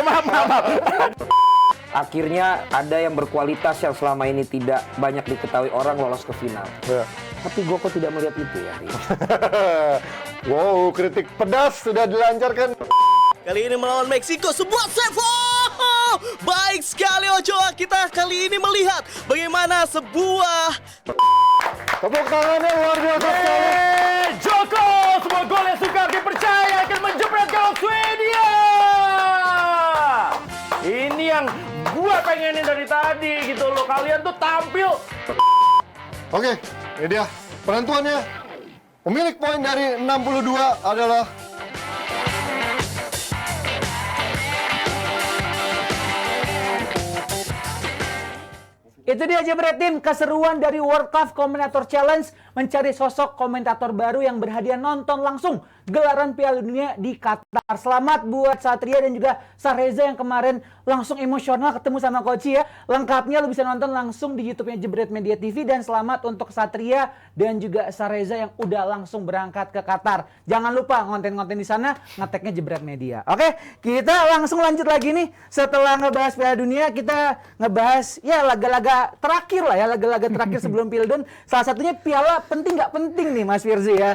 Maaf. Akhirnya ada yang berkualitas yang selama ini tidak banyak diketahui orang lolos ke final. Ya. Tapi gue kok tidak melihat itu ya, Ri? Wow, kritik pedas sudah dilancarkan. Kali ini melawan Meksiko, sebuah save. Baik sekali Ochoa. Kita kali ini melihat bagaimana sebuah Tepuk tangannya luar biasa sekali. Joko, semua gol yang sukar dipercaya akan menjepret gawang Swedia. Ini yang gua pengenin dari tadi gitu loh. Kalian tuh tampil. Oke, ini dia penentuannya. Pemilik poin dari 62 adalah Itu dia Jebret Tim, keseruan dari World Cup Commentator Challenge mencari sosok komentator baru yang berhadiah nonton langsung gelaran Piala Dunia di Qatar. Selamat buat Satria dan juga Sareza yang kemarin langsung emosional ketemu sama Koci ya. Lengkapnya lo bisa nonton langsung di YouTube-nya Jebret Media TV, dan selamat untuk Satria dan juga Sareza yang udah langsung berangkat ke Qatar. Jangan lupa konten-konten di sana ngeteknya Jebret Media. Oke, kita langsung lanjut lagi nih. Setelah ngebahas Piala Dunia, kita ngebahas ya laga-laga terakhir lah ya, laga-laga terakhir sebelum Pildun. Salah satunya piala penting nggak penting nih Mas Firzi ya.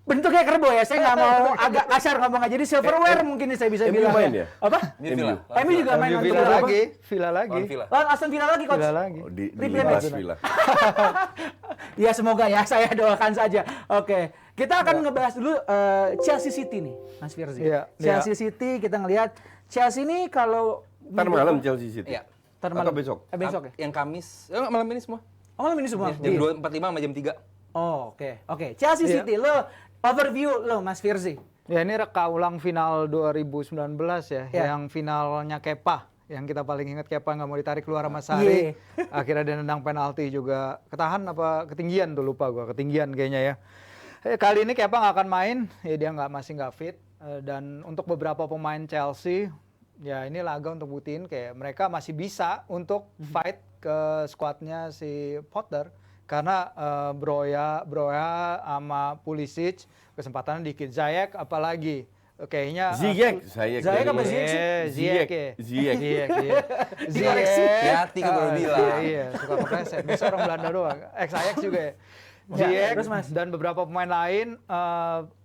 Bentuknya kerbau ya, saya nggak mau agak kasar ngomongnya. Jadi silverware mungkin nih saya bisa bilang. main ya? Apa? MU. MU juga main. Villa lagi, Villa lagi. Lawan Aston Villa lagi, Coach. Villa lagi. Oh, di Replay Las match. Villa. Ya semoga ya, saya doakan saja. Oke, kita akan ngebahas dulu Chelsea City nih, Mas Firzi. Iya, Chelsea City, kita ngelihat Chelsea ini kalau Ntar malam Chelsea City. Iya. Ntar Atau besok? Besok ya. Yang Kamis, malam ini semua. Oh, malam ini semua. Jam 2.45 sama jam 3. Oh, oke. Chelsea City, lo overview lo Mas Firzi. Ya ini reka ulang final 2019 ya, Ya. yang finalnya Kepa. Yang kita paling ingat Kepa nggak mau ditarik keluar sama Sarri. Akhirnya dia nendang penalti juga. Ketahan apa ketinggian tuh, lupa gua. Ketinggian kayaknya ya. Kali ini Kepa nggak akan main, ya dia masih nggak fit. Dan untuk beberapa pemain Chelsea, ya ini laga untuk buktiin kayak mereka masih bisa untuk fight ke skuadnya si Potter. Karena Broja sama Pulisic kesempatan dikit. Ziyech apalagi kayaknya Ziyech apa Ziyech ya. Ziyech. Hati-hati kan baru bilang. Iya, suka kepleset. Bisa orang Belanda doang. Ex-Ajax juga ya. Ziyech terus, Mas. dan beberapa pemain lain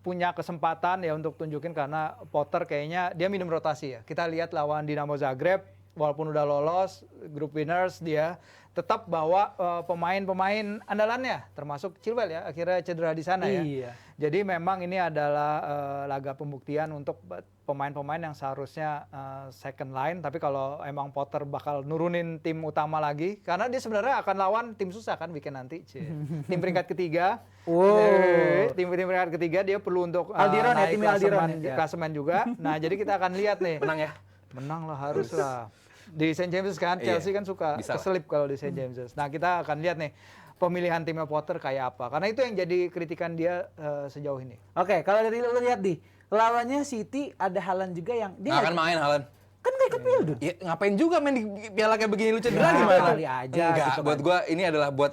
punya kesempatan ya untuk tunjukin, karena Potter kayaknya dia minum rotasi ya. Kita lihat lawan Dinamo Zagreb, walaupun udah lolos grup winners, dia tetap bawa pemain-pemain andalannya, termasuk Chilwell ya, akhirnya cedera di sana ya. Iya. Jadi memang ini adalah laga pembuktian untuk pemain-pemain yang seharusnya second line. Tapi kalau emang Potter bakal nurunin tim utama lagi, karena dia sebenarnya akan lawan tim susah kan weekend nanti. Tim peringkat ketiga. Wow. Tim peringkat ketiga dia perlu untuk Aldiron ya, naik timnya Aldiron ya. klasemen juga. Nah jadi kita akan lihat nih. Menang ya? Menang lah, harus lah. Di St. James kan, Chelsea kan suka bisa keselip kalau di St. James. Nah kita akan lihat nih pemilihan timnya Potter kayak apa. Karena itu yang jadi kritikan dia sejauh ini. Oke, kalau dari lo lihat di lawannya City ada Haaland juga yang dia Nggak akan main Haaland. kan nggak ikut Pildun. Ya, ngapain juga main di piala kayak begini, lu cedera Ya, gimana? kali aja Enggak, gitu buat kan. gua ini adalah buat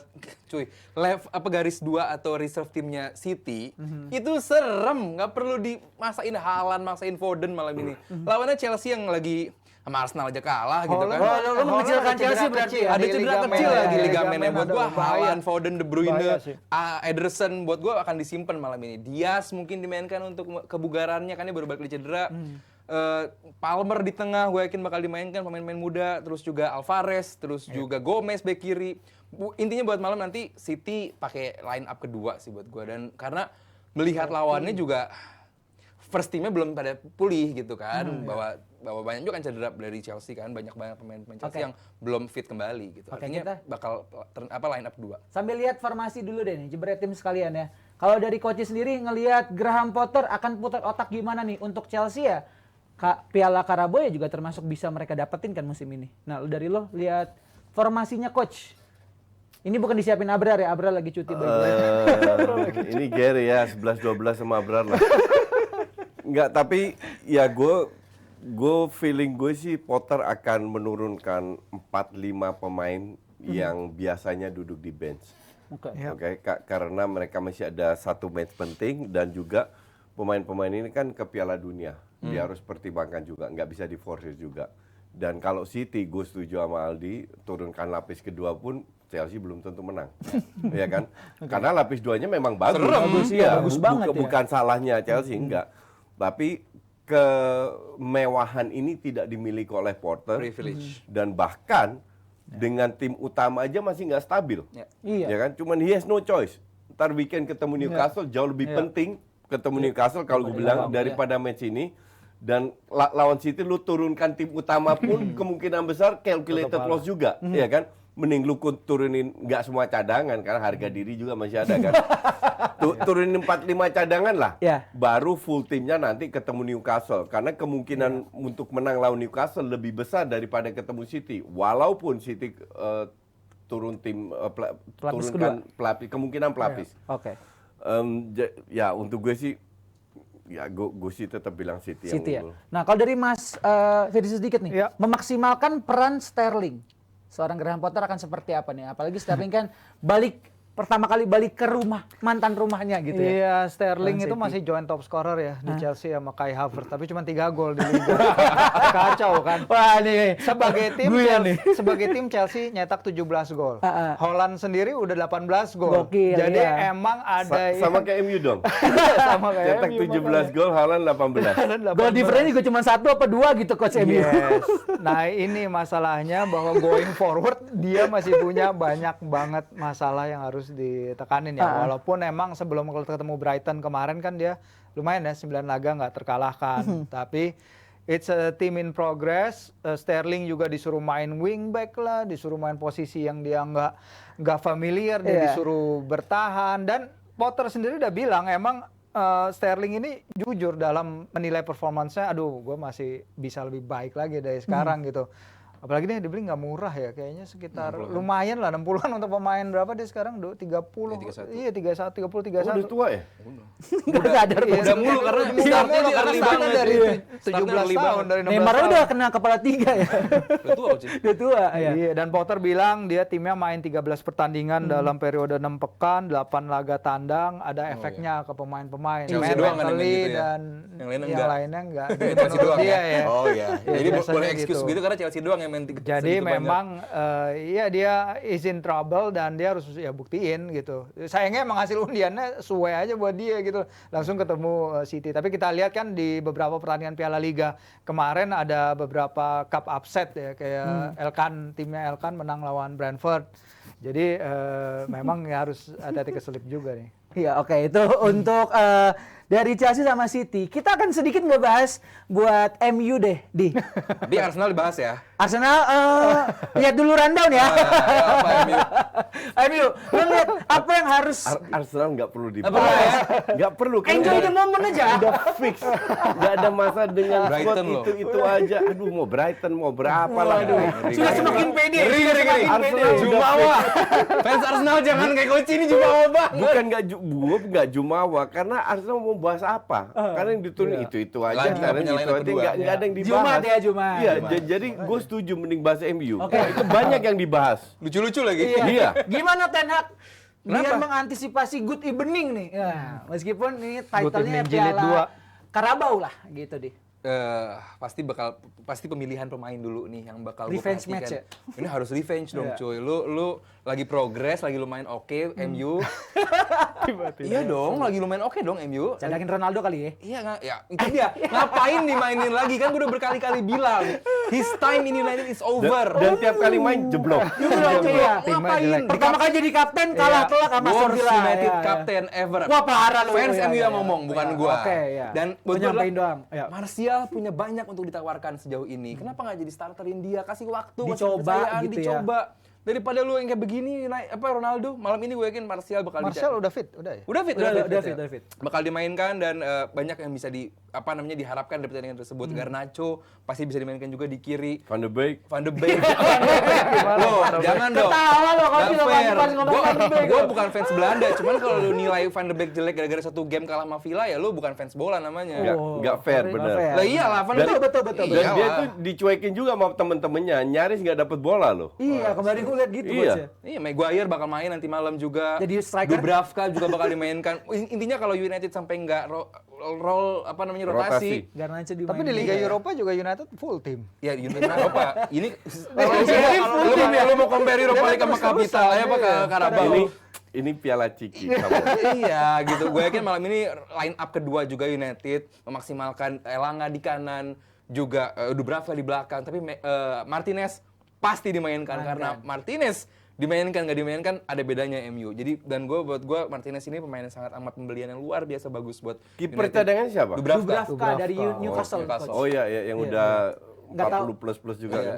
garis 2 atau reserve timnya City. Itu serem, nggak perlu dimasain Haaland, maksain Foden malam ini. Lawannya Chelsea yang lagi sama Arsenal aja kalah gitu kan. Lo mengecilkan Chelsea berarti ya? Ada cedera kecil lagi ligamennya. Buat gua bahaya. Haaland, Foden, De Bruyne, Bahaya sih. Ederson buat gua akan disimpan malam ini. Diaz mungkin dimainkan untuk kebugarannya, kan dia baru balik dari cedera. Palmer di tengah gue yakin bakal dimainkan, pemain-pemain muda, terus juga Alvarez, terus juga Gomez bek kiri. Intinya buat malam nanti City pakai line up kedua sih buat gue, dan karena melihat lawannya juga first teamnya belum pada pulih gitu kan, bahwa banyak juga kan cedera dari Chelsea kan, banyak banget pemain Chelsea yang belum fit kembali gitu. Oke, Artinya bakal line up kedua. Sambil lihat formasi dulu deh nih, Jebret tim sekalian ya. Kalau dari coach sendiri ngelihat Graham Potter akan putar otak gimana nih untuk Chelsea ya? Piala Carabao ya juga termasuk bisa mereka dapetin kan musim ini. Nah, dari lo lihat formasinya coach. Ini bukan disiapin Abrar ya, Abrar lagi cuti Ini Gary ya, 11-12 sama Abrar lah. Enggak, tapi ya gue feeling gue sih Potter akan menurunkan 4-5 pemain yang biasanya duduk di bench. Oke. Karena mereka masih ada satu match penting dan juga pemain-pemain ini kan ke Piala Dunia. Dia harus pertimbangkan juga, nggak bisa diforsir juga. Dan kalau City, gue setuju sama Aldi, turunkan lapis kedua pun Chelsea belum tentu menang, ya kan? Karena lapis duanya memang bagus, bagus banget ya. Bukan salahnya Chelsea, enggak. Tapi kemewahan ini tidak dimiliki oleh Potter, Privilege. dan bahkan dengan tim utama aja masih nggak stabil, Iya. ya kan? Cuman he has no choice. Ntar weekend ketemu Newcastle jauh lebih penting ketemu Newcastle kalau gue bilang daripada match ini. Dan lawan City lu turunkan tim utama pun kemungkinan besar calculated loss juga, ya kan? Mending lu turunin nggak semua cadangan karena harga diri juga masih ada kan. Turunin 4-5 cadangan lah. Baru full timnya nanti ketemu Newcastle karena kemungkinan untuk menang lawan Newcastle lebih besar daripada ketemu City. Walaupun City turun tim turunkan pelapis, kemungkinan pelapis. Oke. Ya untuk gue sih ya gue sih tetap bilang City yang Ya. unggul. Nah, kalau dari Mas Firdy sedikit nih, memaksimalkan peran Sterling. Seorang Graham Potter akan seperti apa nih? Apalagi Sterling kan pertama kali balik ke rumah, mantan rumahnya gitu ya. Iya, Sterling itu masih joint top scorer ya di Chelsea sama Kai Havertz, tapi cuma 3 gol di liga. Kacau kan? Wah, nih. Sebagai tim Chelsea nyetak 17 gol. Holland sendiri udah 18 gol. Gokil, Jadi iya. emang ada Sama kayak MU dong. sama kayak Cetak MU, 17 gol, Haaland 18. Gol difference juga cuma 1 apa 2 gitu coach MU. Yes. Nah, ini masalahnya bahwa going forward dia masih punya banyak banget masalah yang harus ditekanin ya. Walaupun emang sebelum ketemu Brighton kemarin kan dia lumayan ya 9 laga nggak terkalahkan. Tapi it's a team in progress. Sterling juga disuruh main wingback lah, disuruh main posisi yang dia nggak familiar, dia disuruh bertahan. Dan Potter sendiri udah bilang emang Sterling ini jujur dalam menilai performansnya, aduh gue masih bisa lebih baik lagi dari sekarang gitu. Apalagi dia dibeli nggak murah ya, kayaknya sekitar lumayan lah 60-an untuk pemain berapa dia sekarang? 30. Iya, 31, 30, 31. Udah tua ya? Nggak sadar. Udah mulu karena startnya di early banget dari Startnya 17 tahun dari 16 Neymar tahun. udah kena kepala 3 ya. Udah tua Coach. Udah tua ya. Iya, dan Potter bilang dia timnya main 13 pertandingan dalam periode 6 pekan, 8 laga tandang, ada efeknya ke pemain-pemain. Chelsea Main doang kan yang mentally gitu ya? dan Yang lainnya yang enggak. lainnya enggak. Chelsea doang Dia ya? Oh iya. Jadi biasanya boleh excuse gitu. gitu karena Chelsea doang yang main Jadi memang iya dia is in trouble dan dia harus ya buktiin gitu. Sayangnya emang hasil undiannya suwe aja buat dia gitu. Langsung ketemu City. Tapi kita lihat kan di beberapa pertandingan Piala Liga kemarin ada beberapa cup upset ya kayak Elkan, timnya Elkan menang lawan Brentford. Jadi memang ya harus hati-hati keselip juga nih. Iya, oke. Itu untuk dari Chelsea sama City. Kita akan sedikit ngebahas buat MU deh, Di. Tapi Arsenal dibahas ya. Arsenal, lihat dulu rundown ya. Apa MU? MU, lu lihat apa yang harus Arsenal nggak perlu dibahas. perlu ya? Nggak perlu. Kan enjoy the moment aja. udah fix. Nggak ada masa dengan squad Brighton loh. itu aja. Aduh, mau Brighton, mau berapa lah. Sudah semakin pede. Ngeri. Arsenal Jumawa. Fans Arsenal jangan kayak Coach ini Jumawa banget. Bukan nggak jumawa karena Arsenal mau bahas apa? Karena yang ditulis itu aja, Lagi karena punya itu line-up aja kedua. nggak ada yang dibahas. Jumat ya, Jumat. Iya, jadi gue setuju mending bahas MU. Itu banyak yang dibahas. Lucu-lucu lagi. Iya. Gimana Ten Hag? Biar Kenapa? mengantisipasi good evening nih. Ya, meskipun ini title-nya evening jilid dua. Piala Carabao lah gitu deh. Pasti pemilihan pemain dulu nih yang bakal Revenge gua match perhatikan. Ini harus revenge dong cuy. Lu lagi progres, lagi lumayan oke MU. Iya dong, lagi lumayan oke dong MU. Cadangin Ronaldo kali ya. Iya nggak? Ya itu dia. Ngapain dimainin lagi kan gue udah berkali-kali bilang. His time in United is over. Dan tiap kali main jeblok. Iya. Timnya jelek. Pertama kali jadi kapten kalah telak sama Aston Worst Villa. United Iya. captain ever. Wah, parah lu. Fans Iya, MU iya, yang iya. ngomong, bukan gua. Oke, iya. Dan Gua nyampein doang. Iya. Martial punya banyak untuk ditawarkan sejauh ini. Kenapa nggak jadi starterin dia? Kasih waktu, kasih Dicoba kepercayaan, gitu ya. dicoba. Daripada lu yang kayak begini Ronaldo, malam ini gue yakin Martial bakal Martial udah fit, udah ya? Udah fit. Udah fit. Bakal dimainkan dan banyak yang bisa diharapkan dari pertandingan tersebut. Garnacho pasti bisa dimainkan juga di kiri. Van de Beek. Loh, jangan dong. Ketawa lo kalau Nggak fair. pas ngomong Van de Beek. Gue bukan fans Belanda, cuman kalau lu nilai Van de Beek jelek gara-gara satu game kalah sama Villa ya lu bukan fans bola namanya. Nggak fair, bener. Lah iyalah, Van de Beek Betul. Dan dia tuh dicuekin juga sama temen-temennya, nyaris nggak dapet bola loh. Iya, kemarin gue liat gitu Iya. Coach, ya. Iya, Maguire bakal main nanti malam juga. Jadi striker? Dubravka juga bakal dimainkan. Intinya kalau United sampai nggak rotasi. Garnacho dimainin. Tapi di Liga Eropa juga United full tim. Ya United Eropa. Ini lu mau compare Europa League sama Capital ya apa ke Carabao. Ini Piala Ciki. Iya gitu. Gue yakin malam ini line up kedua juga United memaksimalkan Elanga di kanan, juga Dubravka di belakang. Tapi Martinez pasti dimainkan karena Martinez dimainkan nggak dimainkan ada bedanya MU. Jadi dan buat gue Martinez ini pemain yang sangat amat pembelian yang luar biasa bagus buat Kiper United. cadangannya siapa? Dubravka dari Newcastle. Newcastle. Oh iya, yang udah Nggak tahu. 40 plus juga kan?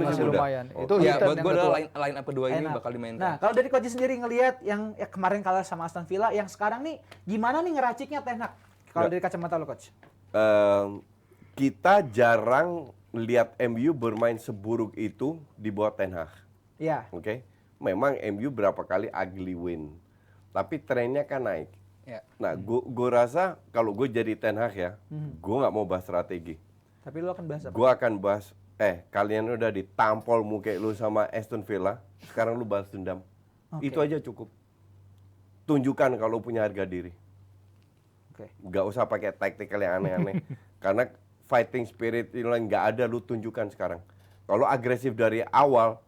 Masih lumayan. Itu Ya, United buat yang gue ketua. line up kedua ini Enak. bakal dimainkan. Nah, kalau dari coach sendiri ngelihat yang kemarin kalah sama Aston Villa, yang sekarang nih gimana nih ngeraciknya Ten Hag? Kalau dari kacamata lo coach? Kita jarang lihat MU bermain seburuk itu di bawah Ten Hag. Iya. Oke, memang MU berapa kali ugly win, tapi trennya kan naik. Ya. Nah, gue rasa kalau gue jadi Ten Hag ya, gue nggak mau bahas strategi. Tapi lo akan bahas apa? Gue akan bahas, kalian udah ditampol muka lu sama Aston Villa, sekarang lu balas dendam. Itu aja cukup. Tunjukkan kalau punya harga diri. Oke. Nggak usah pakai taktikal yang aneh-aneh. Karena fighting spirit itu nggak ada, lu tunjukkan sekarang. Kalau agresif dari awal,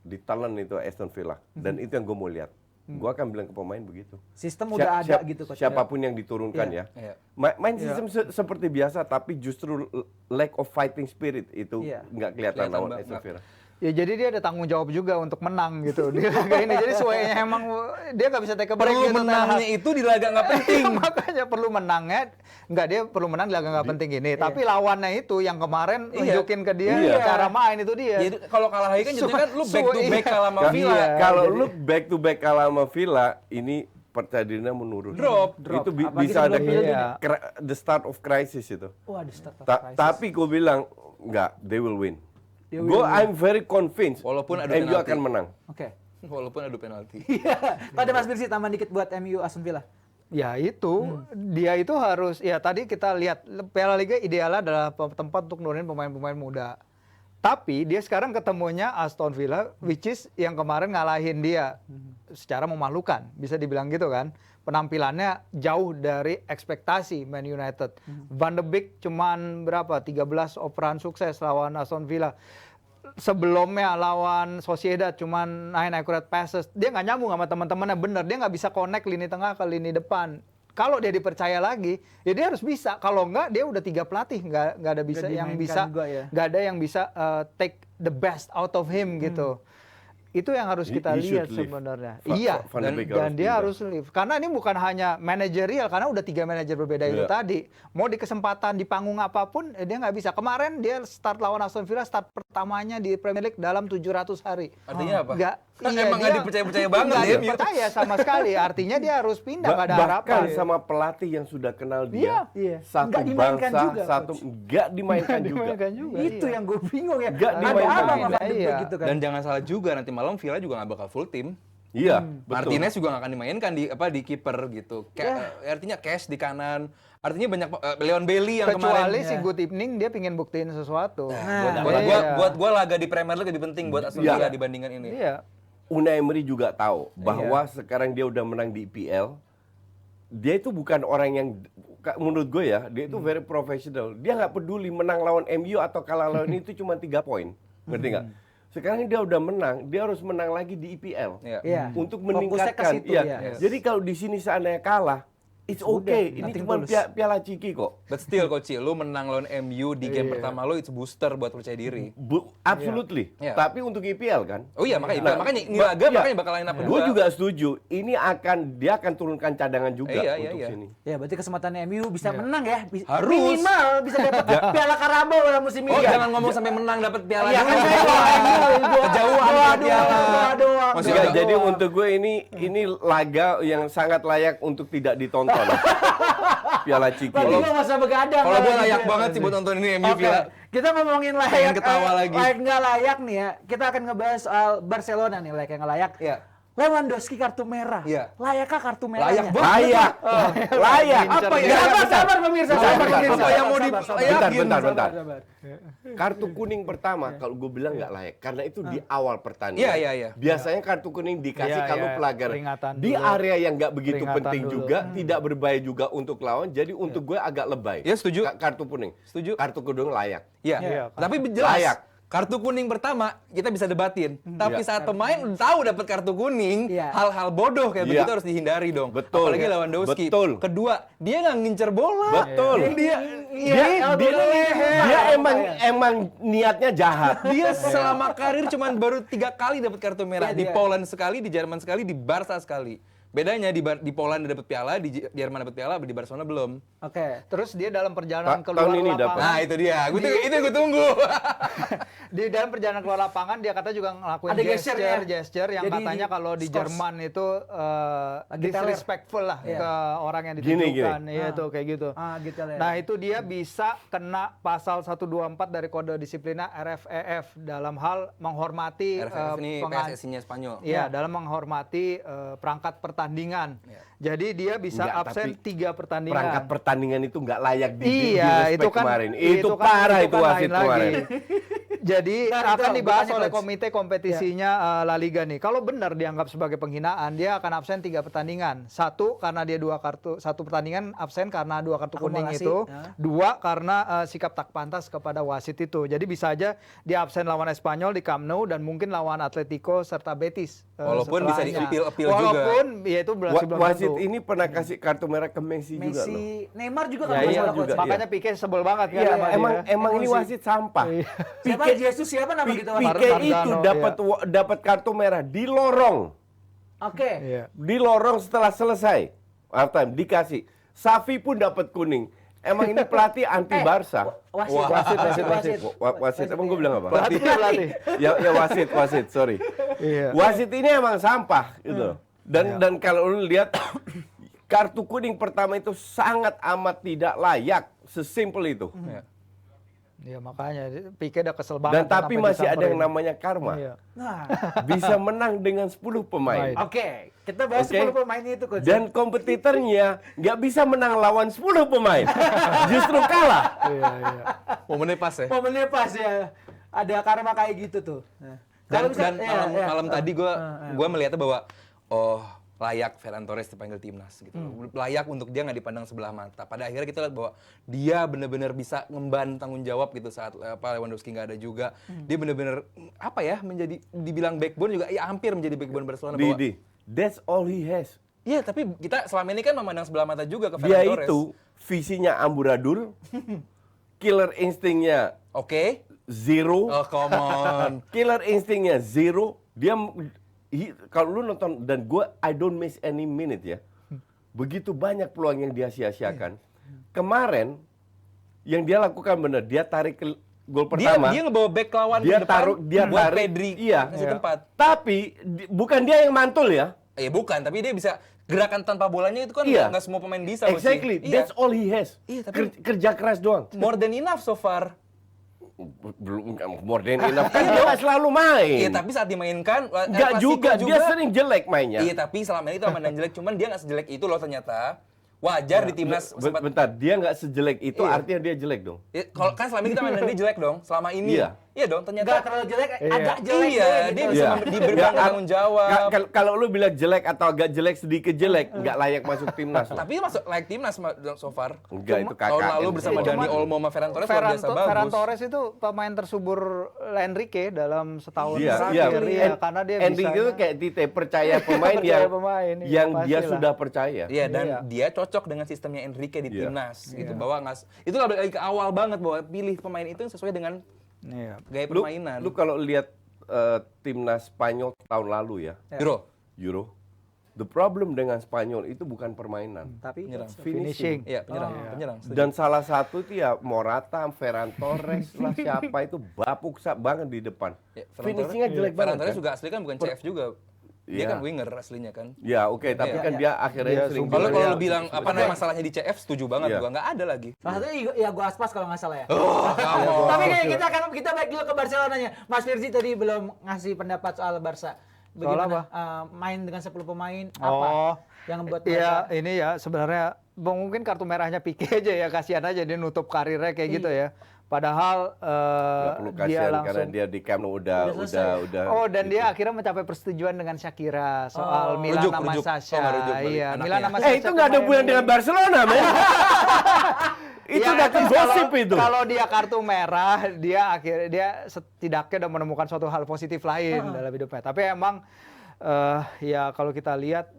ditelan itu Aston Villa. Dan itu yang gue mau lihat. Gue akan bilang ke pemain begitu. Sistem udah ada gitu coach. Siapapun yang diturunkan Iya. ya. Main sistem seperti biasa, tapi justru lack of fighting spirit itu nggak kelihatan lawan Aston Villa. Ya jadi dia ada tanggung jawab juga untuk menang gitu di laga ini. Jadi suenya emang dia nggak bisa take a break Perlu gitu. menangnya itu di laga nggak penting. Makanya perlu menangnya, nggak dia perlu menang di laga nggak penting ini. Tapi lawannya itu yang kemarin nunjukin ke dia cara main itu dia. Jadi kalau kalah lagi kan jadinya kan lu back to back kalah sama Villa. Kalau lu back to back kalah sama Villa, ini percaya dirinya menurun. Drop. Itu Apalagi bisa ada sebelum the start of crisis itu. Wah, di start of crisis. Tapi gue bilang enggak, they will win. I'm very convinced Walaupun adu MU penalti. akan menang. Oke. Walaupun adu penalti. Pada Mas Birsi tambah dikit buat MU Aston Villa. Ya itu, dia itu harus, ya tadi kita lihat Piala Liga idealnya adalah tempat untuk nurunin pemain-pemain muda. Tapi dia sekarang ketemunya Aston Villa, which is yang kemarin ngalahin dia secara memalukan, bisa dibilang gitu kan. Penampilannya jauh dari ekspektasi Man United. Van de Beek cuman berapa? 13 operan sukses lawan Aston Villa. Sebelumnya lawan Sociedad cuman 9 accurate passes. Dia nggak nyambung sama teman-temannya, bener. Dia nggak bisa connect lini tengah ke lini depan. Kalau dia dipercaya lagi, ya dia harus bisa. Kalau nggak, dia udah 3 pelatih, nggak ada bisa Nggak yang dimainkan bisa, juga ya. nggak ada yang bisa take the best out of him gitu. Itu yang harus kita He lihat should leave. sebenarnya. Van Iya, de Beek dan dia pindah. harus leave. Karena ini bukan hanya manajerial, karena udah 3 manajer berbeda itu Iya. tadi. Mau di kesempatan di panggung apapun, dia nggak bisa. Kemarin dia start lawan Aston Villa, start pertamanya di Premier League dalam 700 hari. Artinya apa? Nggak, Emang nggak dipercaya-percaya banget nggak ya, dipercaya sama sekali. Artinya dia harus pindah, nggak ada harapan. Bahkan sama pelatih yang sudah kenal dia, Iya. satu Nggak dimainkan bangsa, juga, satu nggak dimainkan juga. Dimainkan juga. Itu yang gue bingung ya. Nggak Ada dimainkan. apa sama Van de Beek Iya. gitu kan. Dan jangan salah juga nanti malam Villa juga nggak bakal full tim. Iya, betul. Martinez juga nggak akan dimainkan di kiper gitu. Artinya Cash di kanan. Artinya banyak Leon Bailey yang Kecuali kemarin. si Good Evening dia pingin buktiin sesuatu. Buat gua laga di Premier League lebih penting buat Aston Villa dibandingkan ini. Iya. Unai Emery juga tahu bahwa sekarang dia udah menang di IPL. Dia itu bukan orang yang, menurut gue ya, dia itu very professional. Dia nggak peduli menang lawan MU atau kalah lawan itu cuma 3 poin. Ngerti nggak? Sekarang dia udah menang, dia harus menang lagi di IPL. Iya. Untuk Fokusnya ke meningkatkan. situ, Iya. ya. Jadi kalau di sini seandainya kalah, It's okay. Ini cuma piala ciki kok. But still Coach, lu menang lawan MU di game pertama lu itu booster buat percaya diri. Absolutely. Iya. Tapi untuk IPL kan. Oh iya, makanya ini laga makanya bakal line up kedua. Gue juga setuju. Ini dia akan turunkan cadangan juga untuk sini. Ya, berarti kesempatan MU bisa menang ya. Harus. Minimal bisa dapat Piala Carabao dalam musim ini. Oh, jangan ngomong sampai menang dapat piala Iya, dulu. kan Kejauhan doang. Enggak, jadi untuk gue ini laga yang sangat layak untuk tidak ditonton. Piala Ciki. Berarti gue masa begadang. Kalau gue gitu layak ya. banget sih buat nonton ini MU Oke, kita ngomongin layak, Pengen ketawa lagi. layak nggak layak nih ya. Kita akan ngebahas soal Barcelona nih, layak nggak layak. Iya. Lewandowski kartu merah. Iya. Layakkah kartu merahnya? Layak banget. Layak. Apa ya? Sabar pemirsa. Apa yang mau dilayakin? Bentar. Kartu kuning pertama kalau gue bilang nggak layak karena itu di awal pertandingan. Iya. Biasanya kartu kuning dikasih Iya, kalau iya. pelanggaran Peringatan di dulu. area yang nggak begitu Peringatan penting dulu. juga, tidak berbahaya juga untuk lawan. Jadi untuk gue agak lebay. Iya, setuju. Kartu kuning. Setuju. Kartu kuning layak. Iya. Iya. Tapi jelas. Layak. Kartu kuning pertama kita bisa debatin. Tapi saat pemain udah tahu dapat kartu kuning, Iya. hal-hal bodoh kayak Iya. begitu harus dihindari dong. Betul. Apalagi Lewandowski. Betul. Kedua, dia nggak ngincer bola. Betul. Dia emang niatnya jahat. Dia selama karir cuman baru 3 kali dapat kartu merah. Iya, Di dia. Poland sekali, di Jerman sekali, di Barca sekali. Bedanya di Poland dia dapat piala, di Jerman dapat piala, di Barcelona belum. Oke. Terus dia dalam perjalanan Tahun keluar ini lapangan. dapat. Nah, itu dia. Itu yang gue tunggu. Di dalam perjalanan keluar lapangan dia kata juga ngelakuin Ada gesture-nya. gesture yang Jadi katanya kalau di scores. Jerman itu Lagi teler. disrespectful lah Iya. ke orang yang Gini. ditujukan. Iya itu kayak gitu. Gitu lah. Nah, itu dia bisa kena pasal 124 dari kode disiplina RFEF dalam hal menghormati RFF ini PSSI-nya Spanyol. Iya, dalam menghormati perangkat pertandingan. Jadi dia bisa Enggak, absen tapi 3 pertandingan. Perangkat pertandingan itu nggak layak Iya, di itu respect kan kemarin. itu Itu kan- parah itu itu kan wasit lain lagi. kemarin. Jadi Nah, akan itu dibahas bertanya, oleh Coach. komite kompetisinya La Liga nih. Kalau benar dianggap sebagai penghinaan, dia akan absen 3 pertandingan. 1 karena dia 1 pertandingan absen karena 2 kartu kuning Akumulasi, itu. ya. 2 karena sikap tak pantas kepada wasit itu. Jadi bisa aja dia absen lawan Espanyol di Camp Nou dan mungkin lawan Atletico serta Betis. Walaupun bisa setelahnya. di-appeal juga. Walaupun ya itu masih belum Wasit tentu. ini pernah kasih kartu merah ke Messi juga loh. Messi, Neymar juga Ya, kan iya, masalah, juga. Coach. Makanya Pique sebel banget kan Iya, sama dia. emang ini Emosi. wasit sampah. Siapa Jesus siapa nama gitu? Pique itu Cardano, dapat kartu merah di lorong. Oke. Iya. Di lorong setelah selesai. Halftime dikasih. Safi pun dapat kuning. Emang ini pelatih anti Barca. Wasit. Emang gue bilang apa? Pelatih. Ya wasit, sorry. Iya. Wasit ini emang sampah gitu. Dan kalau lu lihat kartu kuning pertama itu sangat amat tidak layak, sesimpel itu. Ya makanya Pique udah kesel Dan banget. kan tapi sampai masih ada yang disamperin. namanya karma. Iya. Nah, Bisa menang dengan 10 pemain. oke. Kita bahas Oke. 10 pemain itu, Coach. Dan kompetitornya nggak bisa menang lawan 10 pemain. Justru kalah. Iya. Momennya pas ya. momennya pas ya. Ada karma kayak gitu tuh. Nah. Dan, misal- malam tadi gue melihatnya bahwa layak Ferran Torres dipanggil timnas gitu. Layak untuk dia nggak dipandang sebelah mata. Pada akhirnya kita lihat bahwa dia benar-benar bisa ngemban tanggung jawab gitu saat Lewandowski nggak ada juga. Dia benar-benar menjadi dibilang backbone juga ya hampir menjadi backbone Barcelona bahwa Didi, that's all he has. iya, tapi kita selama ini kan memandang sebelah mata juga ke Dia Ferran Torres. itu visinya amburadul, killer instingnya Oke. zero, Oh, come on. killer instingnya zero. Kalau lu nonton dan I don't miss any minute ya. Begitu banyak peluang yang dia sia-siakan. Kemarin yang dia lakukan benar, dia tarik ke gol pertama. Dia ngebawa back lawan Dia ke depan dia buat tarik, Pedri iya. ngasih tempat. Tapi bukan dia yang mantul ya. Bukan, tapi dia bisa gerakan tanpa bolanya itu kan Iya. nggak semua pemain bisa. Boci. Exactly, Iya. that's all he has. Iya, tapi- Kerja keras doang. More than enough so far. Belum more than enough. Kan dia nggak selalu main. Iya, tapi saat dimainkan Nggak juga, dia sering jelek mainnya. Iya, tapi selama ini itu aman dan jelek, cuman dia nggak sejelek itu loh ternyata. Wajar di timnas sempat. Bentar, dia nggak sejelek itu Iya. artinya dia jelek dong. Kalau kan selama ini kita main dan dia jelek dong. Selama ini. Iya. Iya dong, Nggak ternyata terlalu jelek, agak jelek. iya, gitu. dia bisa diberi Ya, tanggung jawab. Kalau lu bilang jelek atau agak jelek sedikit jelek, nggak layak masuk timnas. Lah. Tapi masuk like timnas so far. Enggak, itu Tahun KKN. lalu bersama Iya, Dani cuman Olmo sama Ferran Torres luar biasa bagus. Ferran Torres itu pemain tersubur Enrique dalam setahun Iya, terakhir. Iya, karena dia Enrique bisa itu kayak Tite percaya pemain Percaya yang pemain, iya, yang dia pastilah. sudah percaya. Iya, dan Iya. dia cocok dengan sistemnya Enrique di Iya. timnas gitu. Bahwa itu nggak balik lagi ke awal banget bahwa pilih pemain itu yang sesuai dengan Iya. gaya Lu permainan. kalau lihat timnas Spanyol tahun lalu ya, Euro. Euro. The problem dengan Spanyol itu bukan permainan, Tapi Menyerang. Finishing. Iya, penyerang, setuju. Dan salah satu itu ya Morata, Ferran Torres lah siapa itu bapuk banget di depan. Ya, Ferran Finishingnya Torres- jelek Ferran banget. Torres Kan? juga asli kan bukan CF juga. Dia Iya. kan winger aslinya kan. Ya oke, tapi Iya, kan iya. dia akhirnya Dia sering Kalau bilang, lu ya, bilang apa namanya masalahnya di CF setuju banget Iya. gua, nggak ada lagi. salah satunya Iago Aspas kalau nggak salah ya. Kamu. Tapi kayak kita balik dulu ke Barcelonanya. Mas Firzi tadi belum ngasih pendapat soal Barca. Bagaimana main dengan 10 pemain apa yang membuat Iya, Barca? ini ya sebenarnya mungkin kartu merahnya Pique aja ya, kasihan aja dia nutup karirnya kayak gitu ya. Padahal nggak perlu dia kasihan karena langsung dia di Camp Nou udah. Oh, dan gitu. dia akhirnya mencapai persetujuan dengan Shakira soal Milan sama rujuk. Sasha. Oh, nggak rujuk balik Iya, anaknya. Milan sama Sasha. itu nggak ada hubungan dengan Barcelona, men. Itu Ya, udah terus gosip kalau- itu. Kalau dia kartu merah, dia setidaknya udah menemukan suatu hal positif lain dalam hidupnya. Tapi emang ya kalau kita lihat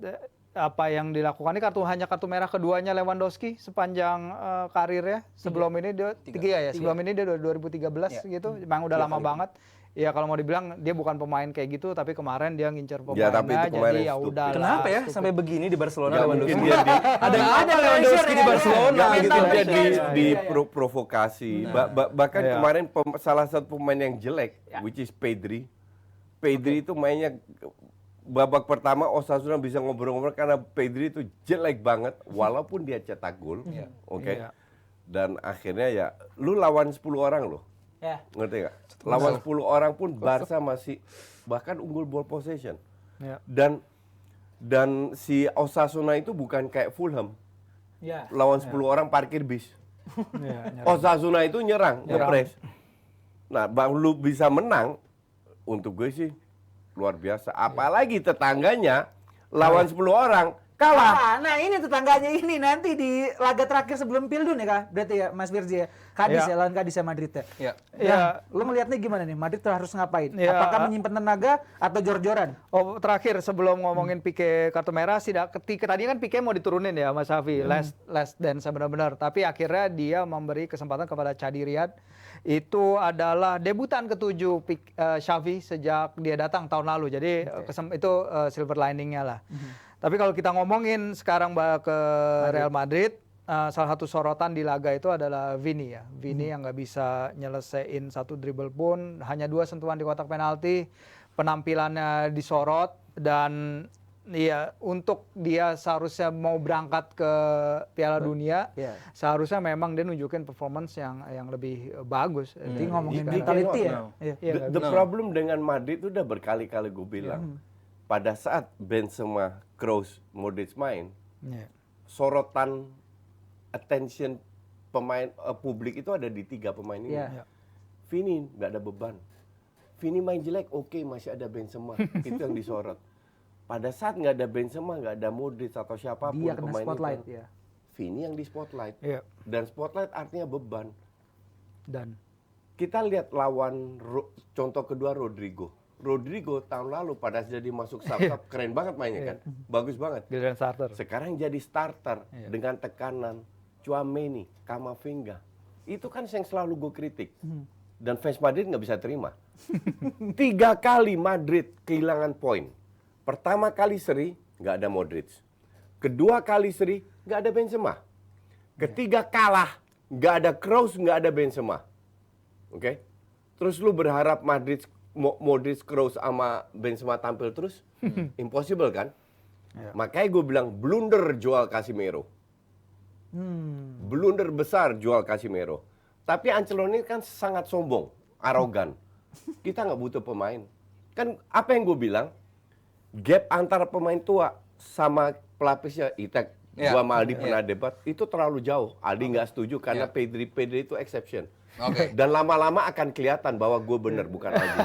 apa yang dilakukan ini hanya kartu merah keduanya Lewandowski sepanjang karirnya. Sebelum ini dia tiga ya. Sebelum ini dia 2013 gitu. Emang udah lama banget. Ya kalau mau dibilang dia bukan pemain kayak gitu, tapi kemarin dia ngincer Ya, tapi pemainnya, itu kemarin jadi ya stupid. udah. Kenapa ya sampai begini di Barcelona Nggak Lewandowski? mungkin dia di Ada Lewandowski di Barcelona nggak gitu. mungkin dia Iya, di iya. provokasi. Bahkan Iya. kemarin salah satu pemain yang jelek, which is Pedri. Pedri itu mainnya babak pertama Osasuna bisa ngobrol-ngobrol karena Pedri itu jelek banget walaupun dia cetak gol. Oke. Iya. Dan akhirnya ya lu lawan 10 orang loh. Ya. Ngerti nggak? Lawan 10 orang pun Barca masih bahkan unggul ball possession. Ya. Dan si Osasuna itu bukan kayak Fulham. Ya. Lawan 10 orang parkir bis. Iya, Osasuna itu nyerang, ngepres. Nah, Bang lu bisa menang untuk gue sih luar biasa. Apalagi tetangganya lawan 10 orang kalah. Nah ini tetangganya ini nanti di laga terakhir sebelum Pildun ya Kak? Berarti ya Mas Firzi ya? Kadis ya, lawan Kadis ya Madrid ya? Ya. Ya. Lo ngelihatnya gimana nih? Madrid harus ngapain? Ya. Apakah menyimpan tenaga atau jor-joran? Oh, terakhir sebelum ngomongin Pique kartu merah, tadi kan Pique mau diturunin ya Mas Hafi, last dance benar-benar. Tapi akhirnya dia memberi kesempatan kepada Chadi Riyad. Itu adalah debutan ke-7 Xavi sejak dia datang tahun lalu. Jadi itu silver liningnya lah. Tapi kalau kita ngomongin sekarang ke Real Madrid, salah satu sorotan di laga itu adalah Vini ya. Vini yang nggak bisa nyelesain satu dribble pun, hanya 2 sentuhan di kotak penalti, penampilannya disorot dan ya untuk dia seharusnya mau berangkat ke Piala Dunia, seharusnya memang dia nunjukin performance yang lebih bagus. Jadi ngomongin Di- mentality di- ya. Iya. The problem dengan Madrid itu udah berkali-kali gue bilang. Pada saat Benzema, Kroos, Modric main, Iya. sorotan attention pemain publik itu ada di 3 pemain ini. Iya. Vini nggak ada beban. Vini main jelek, oke masih ada Benzema. Itu yang disorot. Pada saat nggak ada Benzema, nggak ada Modric atau siapapun Dia kena pemain spotlight itu, ya. Vini yang di spotlight. Iya. Dan spotlight artinya beban. Dan Kita lihat lawan contoh kedua Rodrigo. Rodrigo tahun lalu pada saat jadi masuk sub keren banget mainnya kan. Bagus banget. Giliran starter. Sekarang jadi starter dengan tekanan Tchouaméni, Camavinga. Itu kan yang selalu gue kritik. Dan fans Madrid nggak bisa terima. 3 kali Madrid kehilangan poin. Pertama kali seri, nggak ada Modric. Kedua kali seri, nggak ada Benzema. Ketiga kalah, nggak ada Kroos, nggak ada Benzema. Oke? Terus lu berharap Modric, Kroos sama Benzema tampil terus? Impossible kan? Makanya gue bilang blunder jual Casemiro. Blunder besar jual Casemiro. Tapi Ancelotti kan sangat sombong, arogan. Kita nggak butuh pemain. Kan apa yang gue bilang? Gap antara pemain tua sama pelapisnya, Gua sama Aldi pernah debat, itu terlalu jauh. Aldi nggak setuju karena Pedri itu exception. Oke. Dan lama-lama akan kelihatan bahwa gue benar bukan Aldi.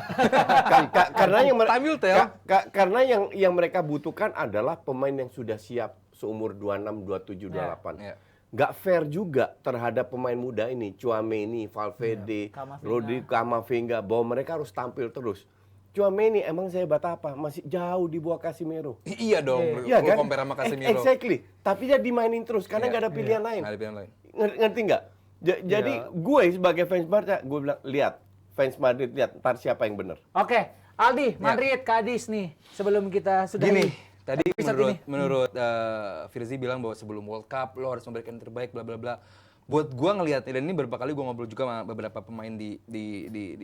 Karena yang Time will tell. karena yang mereka butuhkan adalah pemain yang sudah siap seumur 26, 27, 28. Iya. Nggak fair juga terhadap pemain muda ini, Tchouaméni, Valverde, Rodri, Camavinga, bahwa mereka harus tampil terus. Tchouaméni emang saya apa? Masih jauh di bawah Casemiro. Iya dong, Iya lu kan? compare sama Casemiro. Exactly. Tapi dia dimainin terus karena nggak ada pilihan lain. Nggak ada pilihan lain. Ngerti nggak? Jadi gue sebagai fans Barca, gue bilang lihat fans Madrid lihat ntar siapa yang benar. Oke, Aldi, Madrid, Cadiz nih. Sebelum kita sudah Gini, tadi menurut Firzi bilang bahwa sebelum World Cup lo harus memberikan yang terbaik bla bla bla. Buat gua ngelihat, dan ini beberapa kali gua ngobrol juga sama beberapa pemain di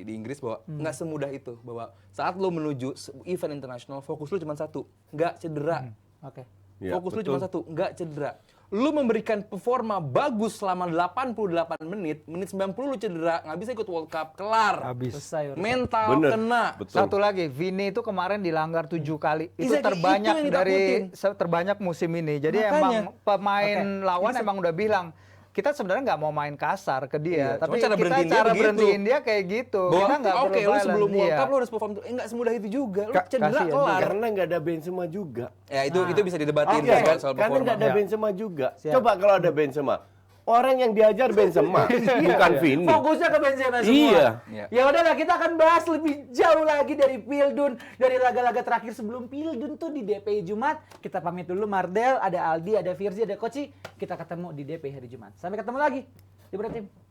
Inggris bahwa nggak semudah itu, bahwa saat lo menuju event internasional fokus lo cuma satu, nggak cedera. Oke. Ya, Fokus lo betul. cuma satu, nggak cedera. Lu memberikan performa bagus selama 88 menit 90 lu cedera, nggak bisa ikut World Cup, kelar. Habis. Selesai urusan. Mental Bener. kena. Betul. Satu lagi, Vini itu kemarin dilanggar 7 kali. Itu Exactly, terbanyak itu yang dari ditakutin. terbanyak musim ini. Jadi Makanya. emang pemain Oke. lawan emang udah bilang kita sebenarnya nggak mau main kasar ke dia, Iya, tapi cuma cara kita berhentiin dia cara begitu. berhentiin dia kayak gitu. Bahwa Kita nggak oke, perlu lu sebelum violent, World iya. Cup lu harus perform, nggak semudah itu juga. Lu cedera kasihan kelar. Karena nggak ada Benzema juga. Ya itu bisa didebatin Iya, kan soal karena performa. nggak ada Benzema juga. Coba kalau ada Benzema, orang yang diajar Benzema, bukan Vini. Fokusnya ke Benzema semua. Iya. Ya udahlah, kita akan bahas lebih jauh lagi dari Pildun, dari laga-laga terakhir sebelum Pildun tuh di DPI Jumat. Kita pamit dulu, Mardel, ada Aldi, ada Firzi, ada Koci. Kita ketemu di DPI hari Jumat. Sampai ketemu lagi di Tim.